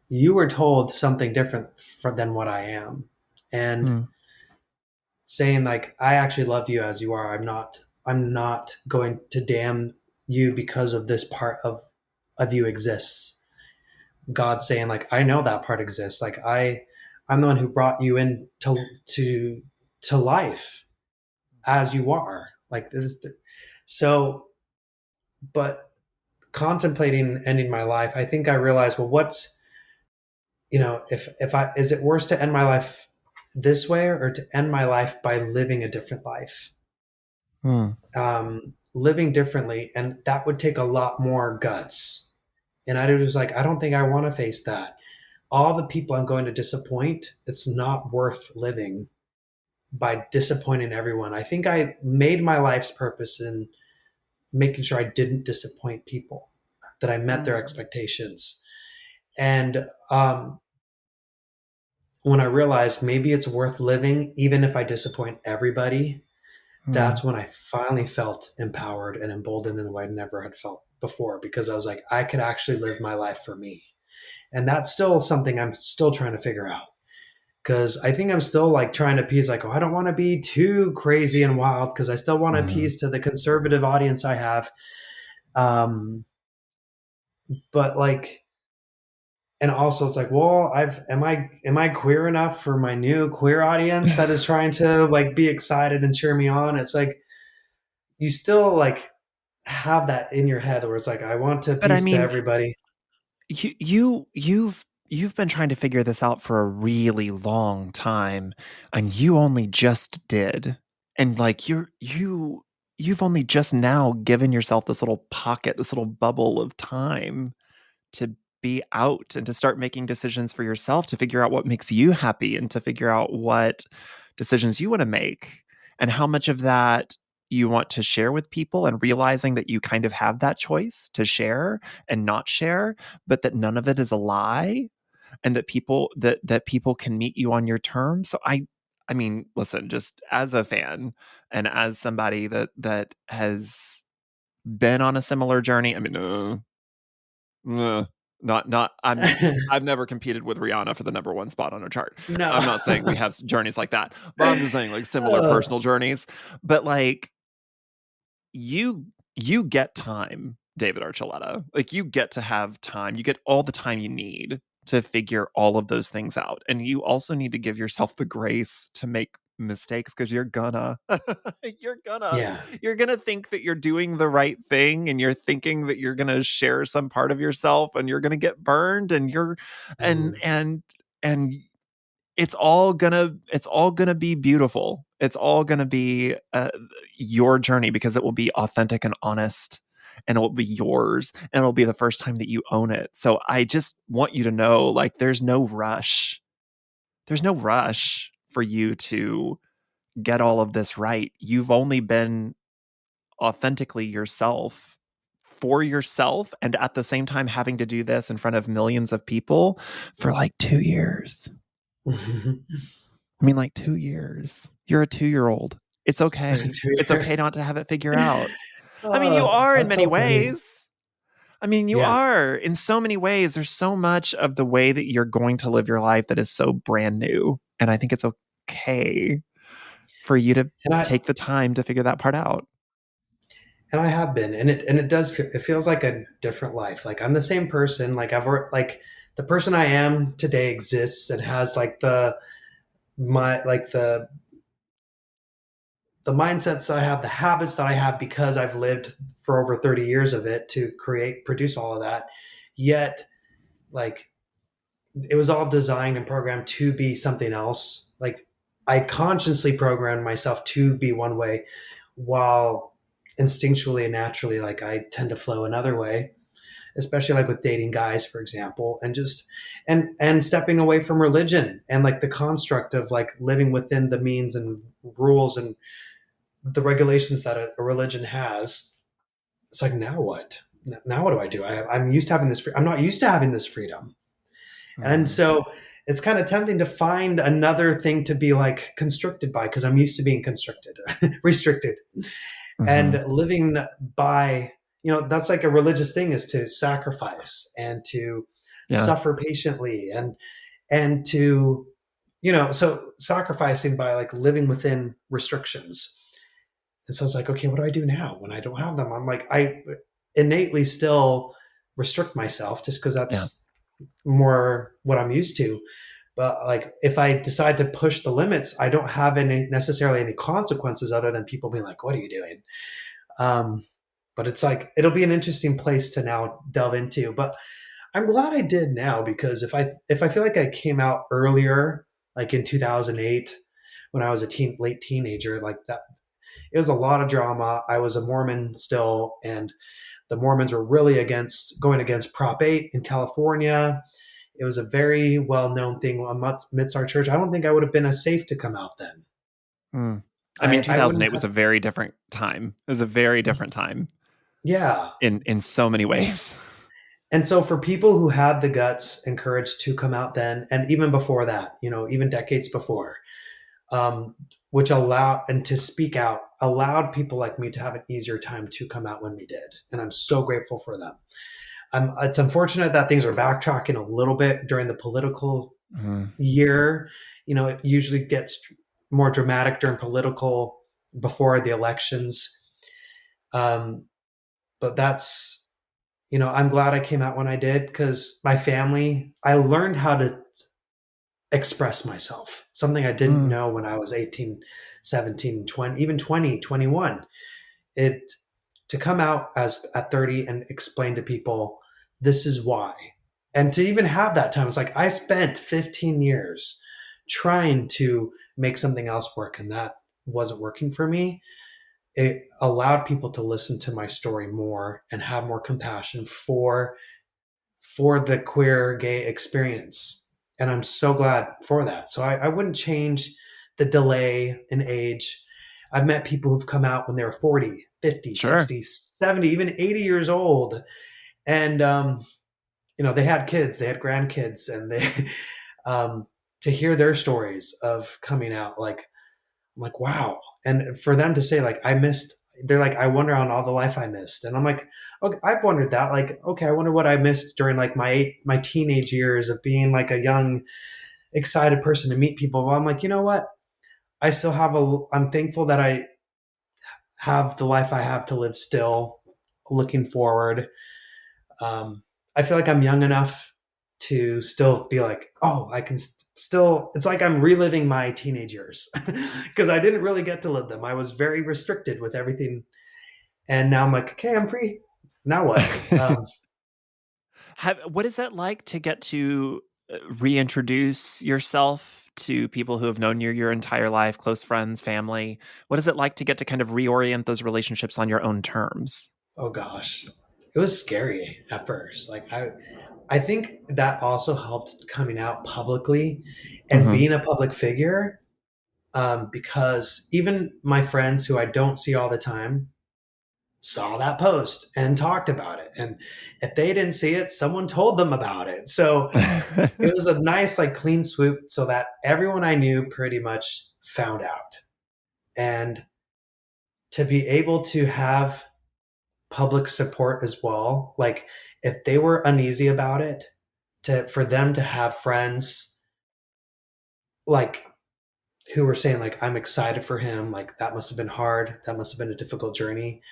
you were told something different than what I am. And Mm, saying like, I actually love you as you are. I'm not going to damn you because of this part of you exists. God saying like, I know that part exists. Like I'm the one who brought you in to to life as you are. Like this. So, but contemplating ending my life, I think I realized, well, if I is it worse to end my life this way or to end my life by living a different life, mm, living differently, and that would take a lot more guts. And I was like, I don't think I want to face that. All the people I'm going to disappoint, it's not worth living by disappointing everyone. I think I made my life's purpose in making sure I didn't disappoint people, that I met their mm, expectations. And when I realized maybe it's worth living, even if I disappoint everybody, mm. that's when I finally felt empowered and emboldened in a way I never had felt before, because I was like, I could actually live my life for me. And that's still something I'm still trying to figure out. Because I think I'm still like trying to appease, like, oh, I don't want to be too crazy and wild because I still want to Mhm. appease to the conservative audience I have. Um, but like, and also it's like, well, am I queer enough for my new queer audience that is trying to like be excited and cheer me on? It's like you still like have that in your head where it's like, I want to But I appease to mean, everybody. you've been trying to figure this out for a really long time, and you only just did. And like you've only just now given yourself this little pocket, this little bubble of time to be out and to start making decisions for yourself, to figure out what makes you happy and to figure out what decisions you want to make and how much of that you want to share with people, and realizing that you kind of have that choice to share and not share, but that none of it is a lie, and that people can meet you on your terms. So I mean, listen, just as a fan and as somebody that has been on a similar journey, I mean, uh, not I've never competed with Rihanna for the number one spot on a chart. No. I'm not saying we have journeys like that, but I'm just saying like similar personal journeys. But like you you get time, David Archuleta. Like, you get to have time. You get all the time you need to figure all of those things out. And you also need to give yourself the grace to make mistakes, because you're gonna you're gonna Yeah. you're gonna think that you're doing the right thing, and you're thinking that you're gonna share some part of yourself, and you're gonna get burned, and you're Mhm. and it's all gonna be beautiful. It's all gonna be your journey, because it will be authentic and honest, and it will be yours, and it'll be the first time that you own it. So I just want you to know, like, there's no rush for you to get all of this right. You've only been authentically yourself for yourself, and at the same time having to do this in front of millions of people for like 2 years. I mean, like 2 years. You're a 2-year old. It's okay. It's okay not to have it figure out. I mean, you Oh, are in that's many so funny. ways. I mean, you Yeah. are in so many ways. There's so much of the way that you're going to live your life that is so brand new. And I think it's okay for you to And I take the time to figure that part out. and I have been, and it does feel, it feels like a different life. Like I'm the same person. Like I've worked, like the person I am today exists and has like the mindsets I have, the habits that I have because I've lived for over 30 years of it to produce all of that. Yet, like it was all designed and programmed to be something else. Like I consciously programmed myself to be one way, while instinctually and naturally, like I tend to flow another way, especially like with dating guys, for example, and just and stepping away from religion and like the construct of like living within the means and rules and the regulations that a religion has. It's like, now what? Now what do I do? I'm used to having this. I'm not used to having this freedom. And Mm. so it's kind of tempting to find another thing to be like constricted by, because I'm used to being constricted, restricted, Mm-hmm. and living by, that's like a religious thing, is to sacrifice and to Yeah. suffer patiently and to, so sacrificing by like living within restrictions. And so it's like, okay, what do I do now when I don't have them? I'm like, I innately still restrict myself just because Yeah. that's more what I'm used to. But like, if I decide to push the limits, I don't have any necessarily any consequences other than people being like, "What are you doing?" Um, but it's like it'll be an interesting place to now delve into. But I'm glad I did now, because if I feel like I came out earlier, like in 2008, when I was a late teenager, like that, it was a lot of drama. I was a Mormon still, and the Mormons were really going against Prop 8 in California. It was a very well known thing amidst our church. I don't think I would have been as safe to come out then. Mm. I mean, I wouldn't 2008 was have. a very different time. It was a very different time Yeah. in so many ways. And so for people who had the guts and courage to come out then, and even before that, even decades before, um, which allowed and to speak out, allowed people like me to have an easier time to come out when we did. And I'm so grateful for them. It's unfortunate that things are backtracking a little bit during the political Mm. year. It usually gets more dramatic during political, before the elections. Um, but that's, I'm glad I came out when I did, because my family, I learned how to express myself, something I didn't Mm. know when I was 18, 17, 20, even 20, 21. It To come out as at 30 and explain to people, this is why. And to even have that time, it's like I spent 15 years trying to make something else work, and that wasn't working for me. It allowed people to listen to my story more and have more compassion for the queer gay experience. And I'm so glad for that. So I wouldn't change the delay in age. I've met people who've come out when they were 40, 50, Sure. 60, 70, even 80 years old. And, they had kids, they had grandkids, and they, um, to hear their stories of coming out, like, I'm like, wow. And for them to say, like, they're like, I wonder on all the life I missed. And I'm like, okay, I've wondered that. Like, okay, I wonder what I missed during like my teenage years of being like a young, excited person to meet people. Well, I'm like, you know what? I'm thankful that I have the life I have to live still, looking forward. I feel like I'm young enough to still be like, oh, I can still, it's like I'm reliving my teenage years because I didn't really get to live them. I was very restricted with everything. And now I'm like, okay, I'm free. Now what? What is that like to get to reintroduce yourself to people who have known you your entire life, close friends, family? What is it like to get to kind of reorient those relationships on your own terms? Oh gosh, it was scary at first. Like I think that also helped coming out publicly and Mm-hmm. being a public figure, because even my friends who I don't see all the time saw that post and talked about it. And if they didn't see it, someone told them about it. So it was a nice, like, clean swoop so that everyone I knew pretty much found out. And to be able to have public support as well, like if they were uneasy about it, to for them to have friends like who were saying like I'm excited for him, like that must have been hard, that must have been a difficult journey.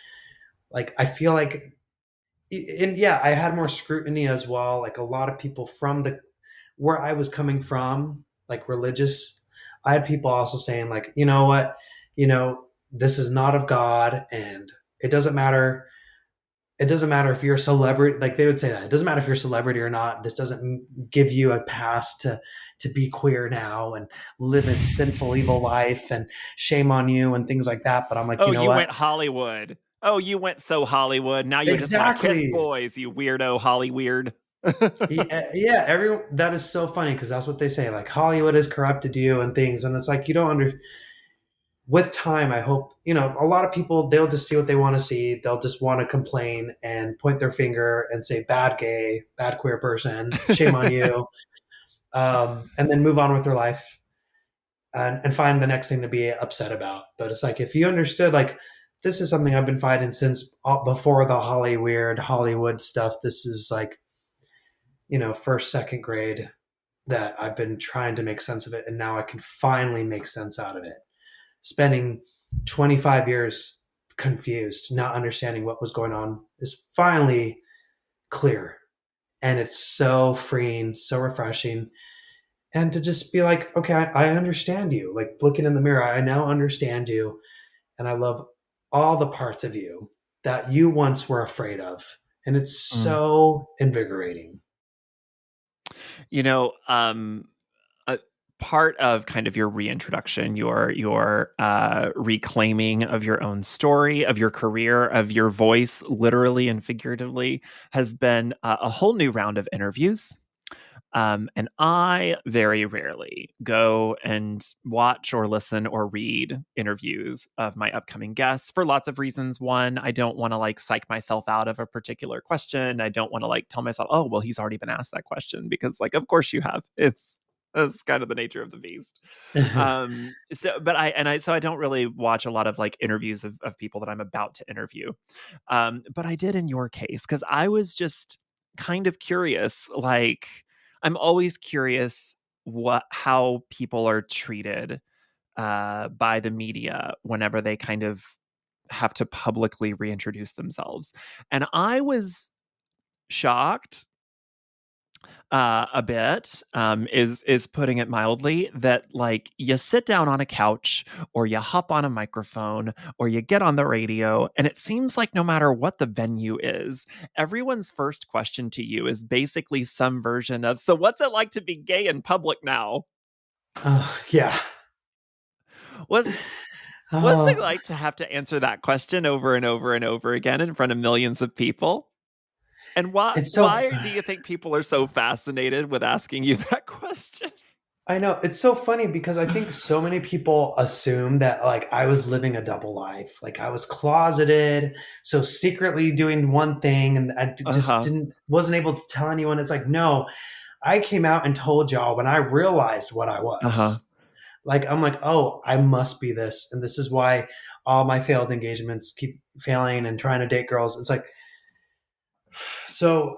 Like I feel like, and yeah, I had more scrutiny as well. Like a lot of people from the where I was coming from, like religious, I had people also saying like, you know what, you know, this is not of God, and it doesn't matter. It doesn't matter if you're a celebrity. Like they would say that it doesn't matter if you're a celebrity or not. This doesn't give you a pass to be queer now and live a sinful, evil life, and shame on you and things like that. But I'm like, Oh, you know you what? went Hollywood. Oh, you went so Hollywood. Now you just want to kiss Exactly. boys, you weirdo Holly weird. Yeah, everyone, that is so funny because that's what they say. Like Hollywood has corrupted you and things, and it's like you don't under. With time, I hope, you know, a lot of people, they'll just see what they want to see. They'll just want to complain and point their finger and say bad gay, bad queer person, shame on you, and then move on with their life, and find the next thing to be upset about. But it's like if you understood, like this is something I've been fighting since before the Hollywood stuff. This is like, you know, first, second grade that I've been trying to make sense of it, and now I can finally make sense out of it. Spending 25 years confused, not understanding what was going on, is finally clear. And it's so freeing, so refreshing. And to just be like, okay, I understand you. Like looking in the mirror, I now understand you. And I love all the parts of you that you once were afraid of. And it's Mm. so invigorating. You know, a part of kind of your reintroduction, your reclaiming of your own story, of your career, of your voice, literally and figuratively, has been a whole new round of interviews. And I very rarely go and watch or listen or read interviews of my upcoming guests for lots of reasons. One, I don't want to like psych myself out of a particular question. I don't want to like tell myself, oh, well, he's already been asked that question because, like, of course you have. It's kind of the nature of the beast. So I don't really watch a lot of like interviews of people that I'm about to interview. But I did in your case because I was just kind of curious, like, I'm always curious how people are treated by the media whenever they kind of have to publicly reintroduce themselves. And I was shocked a bit, is putting it mildly, that like you sit down on a couch or you hop on a microphone or you get on the radio, and it seems like no matter what the venue is, everyone's first question to you is basically some version of, so what's it like to be gay in public now? Yeah. was What's it Oh, like to have to answer that question over and over and over again in front of millions of people? And it's so why do you think people are so fascinated with asking you that question? I know. It's so funny because I think so many people assume that like I was living a double life. Like I was closeted, so secretly doing one thing, and just Uh-huh. wasn't able to tell anyone. It's like, no, I came out and told y'all when I realized what I Uh-huh. was. Like I'm like, oh, I must be this, and this is why all my failed engagements keep failing and trying to date girls. It's like, so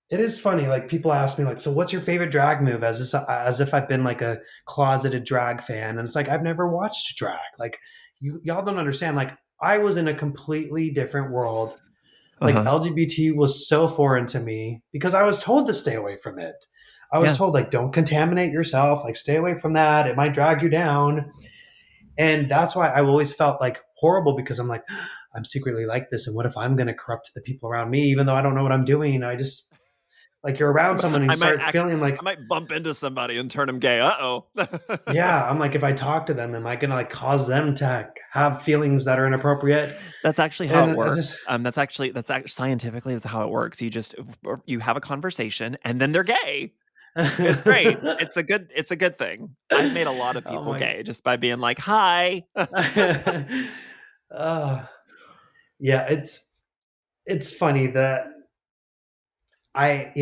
it is funny. Like people ask me, like, so what's your favorite drag move? As if I've been like a closeted drag fan, and it's like I've never watched drag. Like y'all don't understand. Like I was in a completely different world Like Uh-huh. LGBT was so foreign to me because I was told to stay away from it. I was Yeah. told like don't contaminate yourself, like stay away from that. It might drag you down. And that's why I always felt like horrible because I'm like, I'm secretly like this. And what if I'm going to corrupt the people around me, even though I don't know what I'm doing? I just like you're around someone and you start feeling I like, might bump into somebody and turn them gay. Uh-oh. yeah, I'm like, if I talk to them, am I going to like cause them to have feelings that are inappropriate? That's actually how it And I just, works. That's actually scientifically that's how it works. You have a conversation and then they're gay. It's great. It's a good thing. I've made a lot of oh people my, gay just by being like, "Hi." uh, yeah, it's funny that what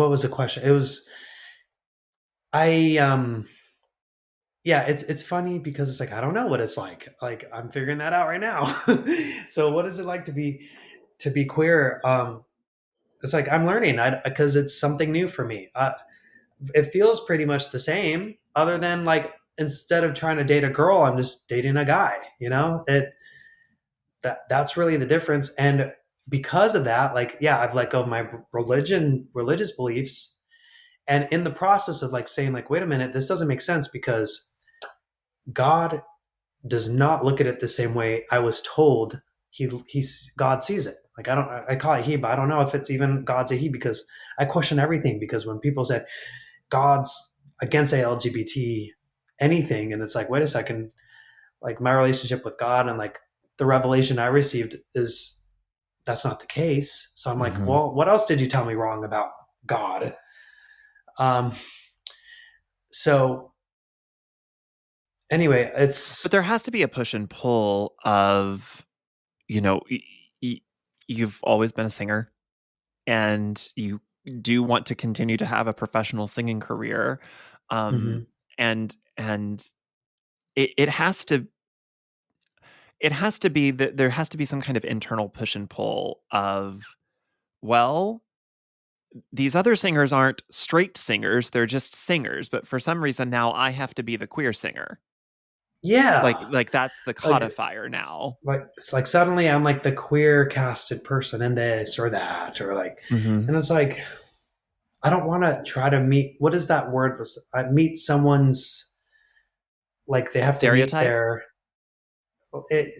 was the question? It was, I, yeah, it's funny because it's like I don't know what it's like. Like I'm figuring that out right now. So what is it like to be queer? It's like I'm learning because it's something new for me. It feels pretty much the same, other than like instead of trying to date a girl, I'm just dating a guy. You know, that's really the difference. And because of that, like yeah, I've let go of my religious beliefs, and in the process of like saying like, wait a minute, this doesn't make sense because God does not look at it the same way I was told he's God sees it. Like I call it he, but I don't know if it's even God's a he because I question everything because when people said God's against LGBT anything, and it's like, wait a second, like my relationship with God and like the revelation I received is that's not the case. So I'm like, Mhm. well, what else did you tell me wrong about God? Um, so anyway, But it's there has to be a push and pull of, you know, y- you've always been a singer and you do want to continue to have a professional singing career. mhm. And it has to be that there has to be some kind of internal push and pull of, well, these other singers aren't straight singers, they're just singers, but for some reason now I have to be the queer singer. Yeah, Like that's the like codifier now. it's like suddenly I'm like the queer casted person in this or that or like, Mhm. and it's like I don't want to try to meet what is that word? I meet someone's like they have to meet Stereotype? their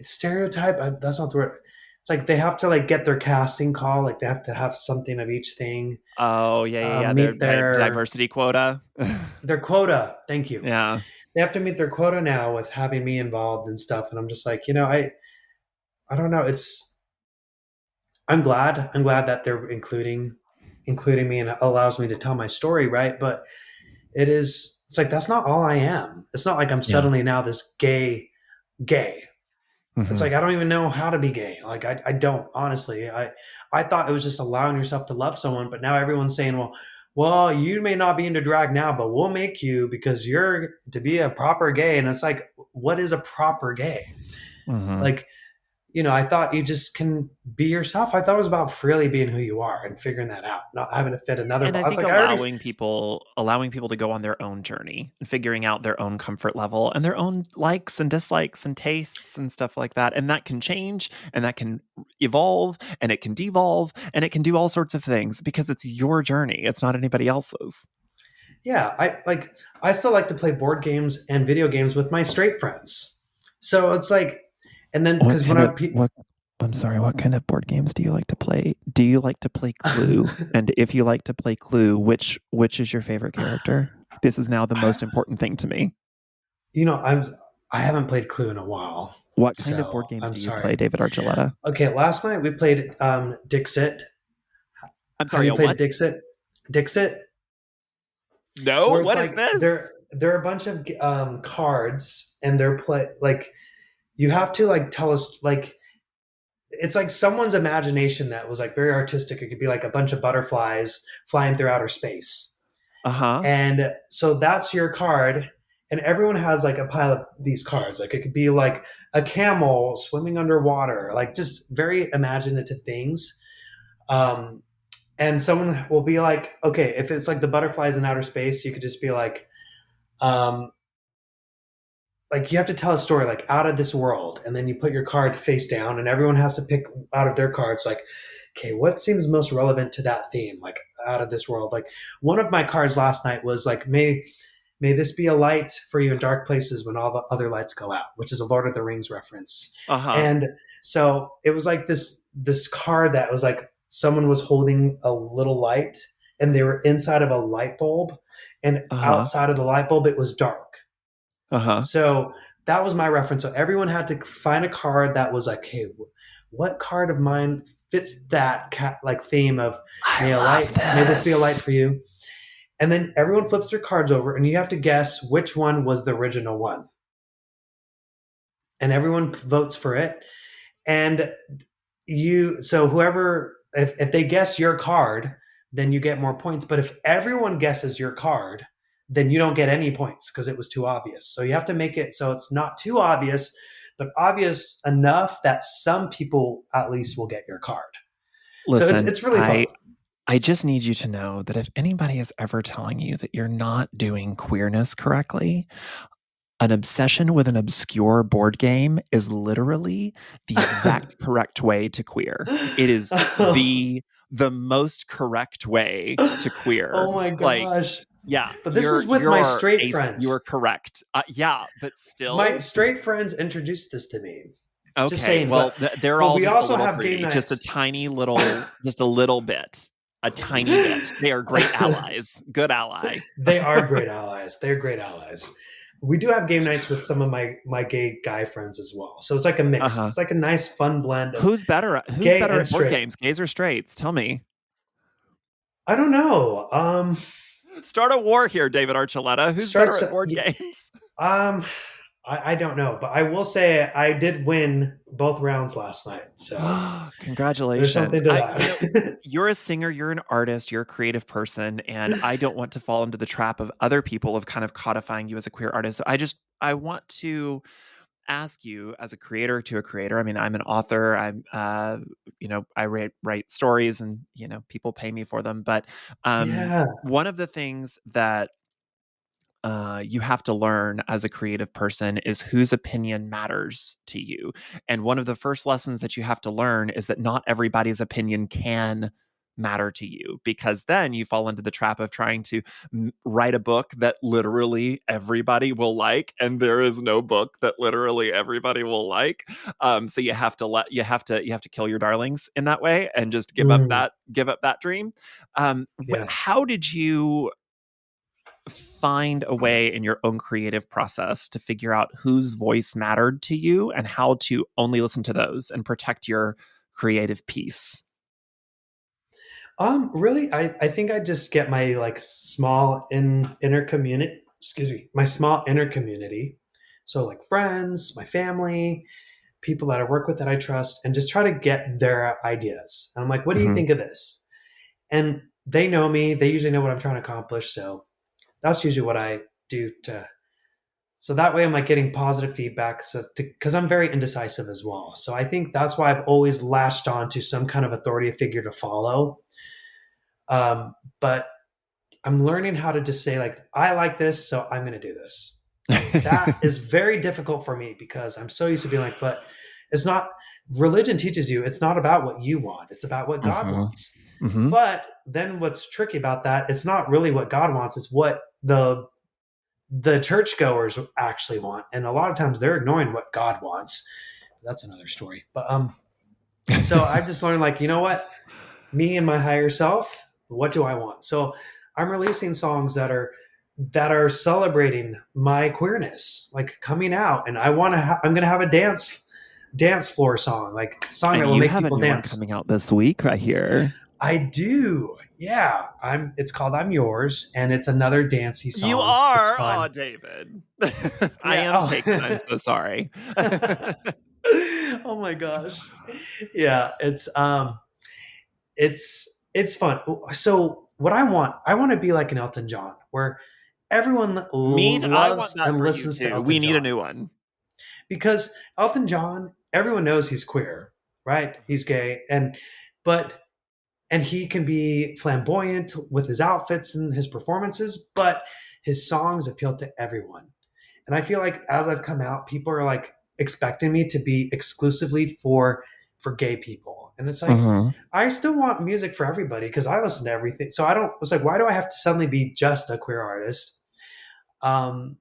stereotype. That's not the word. It's like they have to like get their casting call. Like they have to have something of each thing. Oh, yeah, yeah, yeah, their Meet diversity quota. their quota. Thank you. Yeah. They have to meet their quota now with having me involved and stuff. And I'm just like, I don't know. I'm glad that they're including me and it allows me to tell my story, right? But it's like that's not all I am. It's not like I'm Yeah. suddenly now this gay. It's Mhm. like I don't even know how to be gay. Like I don't honestly. I thought it was just allowing yourself to love someone, but now everyone's saying, well, you may not be into drag now, but we'll make you because you're to be a proper gay. And it's like, what is a proper gay? Mhm. Like I thought you just can be yourself. I thought it was about freely being who you are and figuring that out, not having to fit another And box. I I was think like, I already, allowing people to go on their own journey and figuring out their own comfort level and their own likes and dislikes and tastes and stuff like that. And that can change and that can evolve and it can devolve and it can do all sorts of things because it's your journey. It's not anybody else's. yeah, I still like to play board games and video games with my straight friends. So it's like, and then What because when kind of I, what I'm sorry, what kind of board games do you like to play? Do you like to play Clue? And if you like to play Clue, which is your favorite character? This is now the most important thing to me. you know, I'm, I haven't played Clue in a while, What kind of board so games I'm do you play, sorry. David Archuleta? Okay, last night we played Dixit. I'm Have sorry, you a played what? Dixit? Dixit, No, where it's what is like this? there are a bunch of cards, and they're play like you have to like tell us like it's like someone's imagination that was like very artistic. It could be like a bunch of butterflies flying through outer space, Uh-huh. and so that's your card. And everyone has like a pile of these cards. Like it could be like a camel swimming underwater, like just very imaginative things. Um, and someone will be like, okay, if it's like the butterflies in outer space, you could just be like, um, like you have to tell a story like out of this world, and then you put your card face down and everyone has to pick out of their cards like, okay, what seems most relevant to that theme, like out of this world. Like one of my cards last night was like, may this be a light for you in dark places when all the other lights go out, which is a Lord of the Rings reference. Uh-huh. And so it was like this card that was like someone was holding a little light and they were inside of a light bulb, and Uh-huh. outside of the light bulb it was dark. Uh-huh. So that was my reference. So everyone had to find a card that was like, hey, what card of mine fits that like theme of I love may this be a light this. for you. And then everyone flips their cards over and you have to guess which one was the original one. And everyone votes for it. And so whoever, if they guess your card, then you get more points. But if everyone guesses your card, then you don't get any points because it was too obvious. So you have to make it so it's not too obvious, but obvious enough that some people at least will get your card. So Listen, it's really fun. I just need you to know that if anybody is ever telling you that you're not doing queerness correctly, an obsession with an obscure board game is literally the exact correct way to queer. It is the most correct way to queer. Oh my Like, gosh. yeah, But this is with my straight friends. You are correct. Yeah, but still, my straight friends introduced this to me. Okay, just saying, well, they're but all we just also a little have fruity, game nights. just a tiny little, just a little bit, a tiny bit. They are great allies, good ally. They are great allies. They're great allies. We do have game nights with some of my gay guy friends as well. So it's like a mix. Uh-huh. It's like a nice fun blend of Who's better at board games, gays or straights? Tell me. I don't know. Start a war here, David Archuleta. Who's better at board games? I don't know, but I will say I did win both rounds last night. So congratulations. There's something to that. You're a singer, you're an artist, you're a creative person, and I don't want to fall into the trap of other people of kind of codifying you as a queer artist. So I want to ask you as a creator to a creator. I mean, I'm an author. I write stories and, people pay me for them. But one of the things that you have to learn as a creative person is whose opinion matters to you. And one of the first lessons that you have to learn is that not everybody's opinion can matter to you, because then you fall into the trap of trying to write a book that literally everybody will like, and there is no book that literally everybody will like. So you have to kill your darlings in that way and just give up that dream. How did you find a way in your own creative process to figure out whose voice mattered to you and how to only listen to those and protect your creative peace? Really, I think I just get my like small inner community. Excuse me, my small inner community. So like friends, my family, people that I work with that I trust, and just try to get their ideas. And I'm like, what do you think of this? And they know me. They usually know what I'm trying to accomplish. So that's usually what I do so that way I'm like getting positive feedback. So because I'm very indecisive as well. So I think that's why I've always latched on to some kind of authority figure to follow. But I'm learning how to just say like, I like this, so I'm going to do this. That is very difficult for me because I'm so used to being like, but it's not, religion teaches you it's not about what you want. It's about what God wants. Mm-hmm. But then what's tricky about that, it's not really what God wants. It's what the churchgoers actually want. And a lot of times they're ignoring what God wants. That's another story. But so I've just learned like, you know what? Me and my higher self, what do I want? So I'm releasing songs that are celebrating my queerness, like coming out. And I'm going to have a dance floor song, like a song that will make people dance. One coming out this week right here. I do. Yeah. It's called I'm Yours, and it's another dancey song. You are? Oh, David. I am taken. I'm so sorry. Oh my gosh. Yeah, it's fun. So what I want to be like an Elton John, where everyone loves and listens to Elton John. We need a new one. Because Elton John, everyone knows he's queer, right? He's gay, and he can be flamboyant with his outfits and his performances, but his songs appeal to everyone. And I feel like as I've come out, people are like expecting me to be exclusively for gay people. And it's like, Mhm. I still want music for everybody because I listen to everything. So I don't, it's like, why do I have to suddenly be just a queer artist? Um,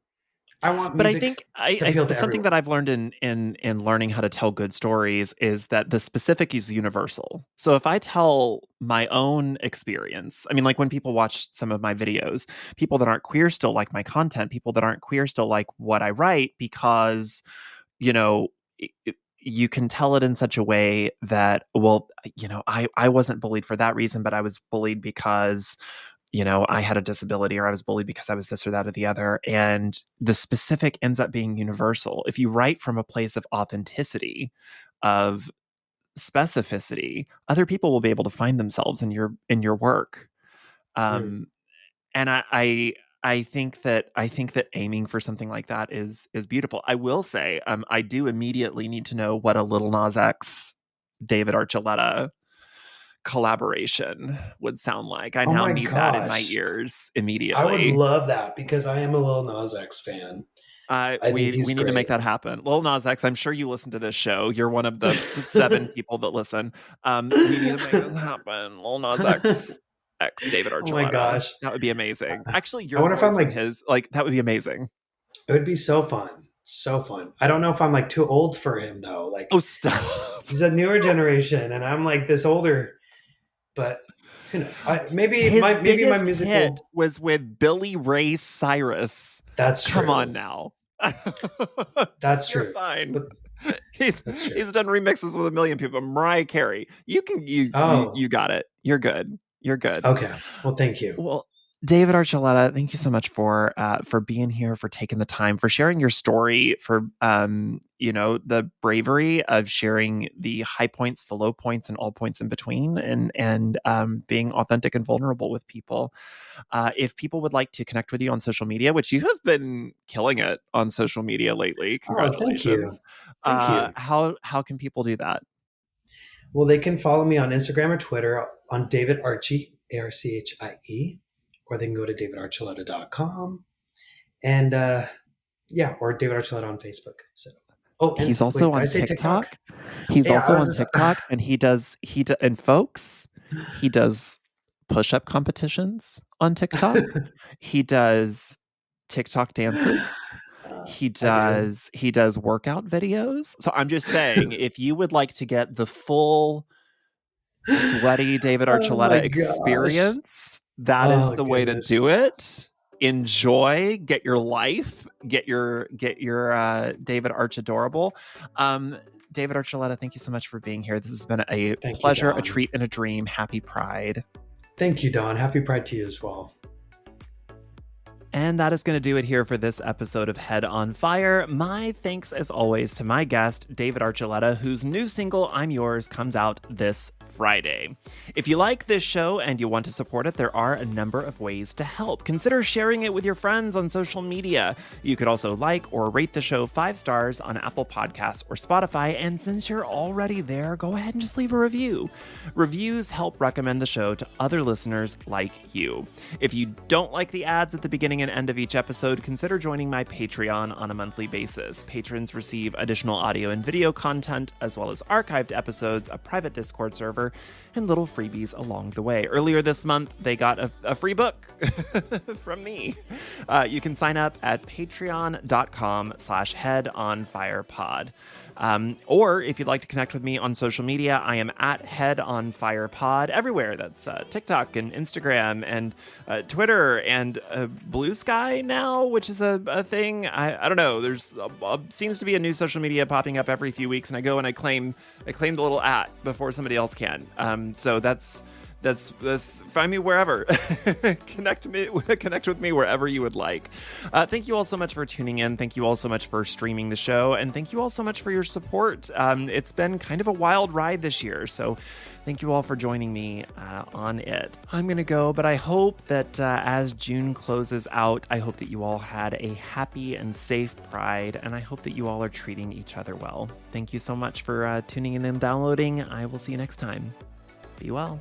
I want But I music think to appeal to something everyone. that I've learned in learning how to tell good stories is that the specific is universal. So if I tell my own experience, I mean, like when people watch some of my videos, people that aren't queer still like my content. People that aren't queer still like what I write because, you know, you can tell it in such a way that, well, I wasn't bullied for that reason, but I was bullied because I had a disability, or I was bullied because I was this or that or the other. And the specific ends up being universal. If you write from a place of authenticity, of specificity, other people will be able to find themselves in your work. Mm. Um, and I think that aiming for something like that is beautiful. I will say, I do immediately need to know what a Little Nas X, David Archuleta collaboration would sound like. I Oh now my need that in my gosh. ears I would immediately. love that because I am a Lil Nas X fan. I think We he's need to make great. that happen. Lil Nas X, I'm sure you listen to this show. You're one of the 7 people that listen. We need to make this happen. Lil Nas X, David Oh my Archuleta. gosh. That would be amazing. Actually, I your wonder if I'm voice with like, his, like, that would be amazing. it would be so fun. So fun. I don't know if I'm like too old for him though. Like Oh, stop. he's a newer generation and I'm like this older, but who knows? His Maybe my biggest hit musical. was with Billy Ray Cyrus. That's Come on true. now. That's You're true. fine. But He's that's true. he's done remixes with a million people. Mariah Carey. You Oh, got it. You're good. You're good. okay. Well, thank you. Well, David Archuleta, thank you so much for being here, for taking the time, for sharing your story, for the bravery of sharing the high points, the low points, and all points in between, and being authentic and vulnerable with people. If people would like to connect with you on social media, which you have been killing it on social media lately, Oh, thank you. congratulations. Thank you. How can people do that? Well, they can follow me on Instagram or Twitter on David Archie, Archie, or they can go to davidarchuleta.com and yeah, or David Archuleta on Facebook. So, oh, and He's also wait, did I on say TikTok? TikTok. He's Yeah, I also was on just. TikTok, and and folks, he does push-up competitions on TikTok. He does TikTok dances. I do. He does workout videos. So I'm just saying, if you would like to get the full sweaty David Oh my Archuleta gosh. experience, that is Oh the way to goodness. do it. Enjoy, get your life, get your David Arch adorable. Um, David Archuleta, thank you so much for being here. This has been a Thank you, pleasure, a Don. treat, and a dream. Happy Pride. Thank you, Don. Happy Pride to you as well. And that is going to do it here for this episode of Head on Fire. My thanks, as always, to my guest, David Archuleta, whose new single, I'm Yours, comes out this Friday. If you like this show and you want to support it, there are a number of ways to help. Consider sharing it with your friends on social media. You could also like or rate the show 5 stars on Apple Podcasts or Spotify. And since you're already there, go ahead and just leave a review. Reviews help recommend the show to other listeners like you. If you don't like the ads at the beginning and end of each episode, consider joining my Patreon on a monthly basis. Patrons receive additional audio and video content, as well as archived episodes, a private Discord server, and little freebies along the way. Earlier this month, they got a free book from me. You can sign up at patreon.com/headonfirepod. Or if you'd like to connect with me on social media, I am at Head on Fire Pod everywhere. That's TikTok and Instagram and Twitter and Blue Sky now, which is a thing. I don't know. There's seems to be a new social media popping up every few weeks, and I go and I claim the little @ before somebody else can. So that's find me wherever. Connect with me wherever you would like. Thank you all so much for tuning in. Thank you all so much for streaming the show, and thank you all so much for your support. It's been kind of a wild ride this year, so thank you all for joining me on it. I'm gonna go, but I hope that as June closes out, I hope that you all had a happy and safe Pride, and I hope that you all are treating each other well. Thank you so much for tuning in and downloading. I will see you next time. Be well.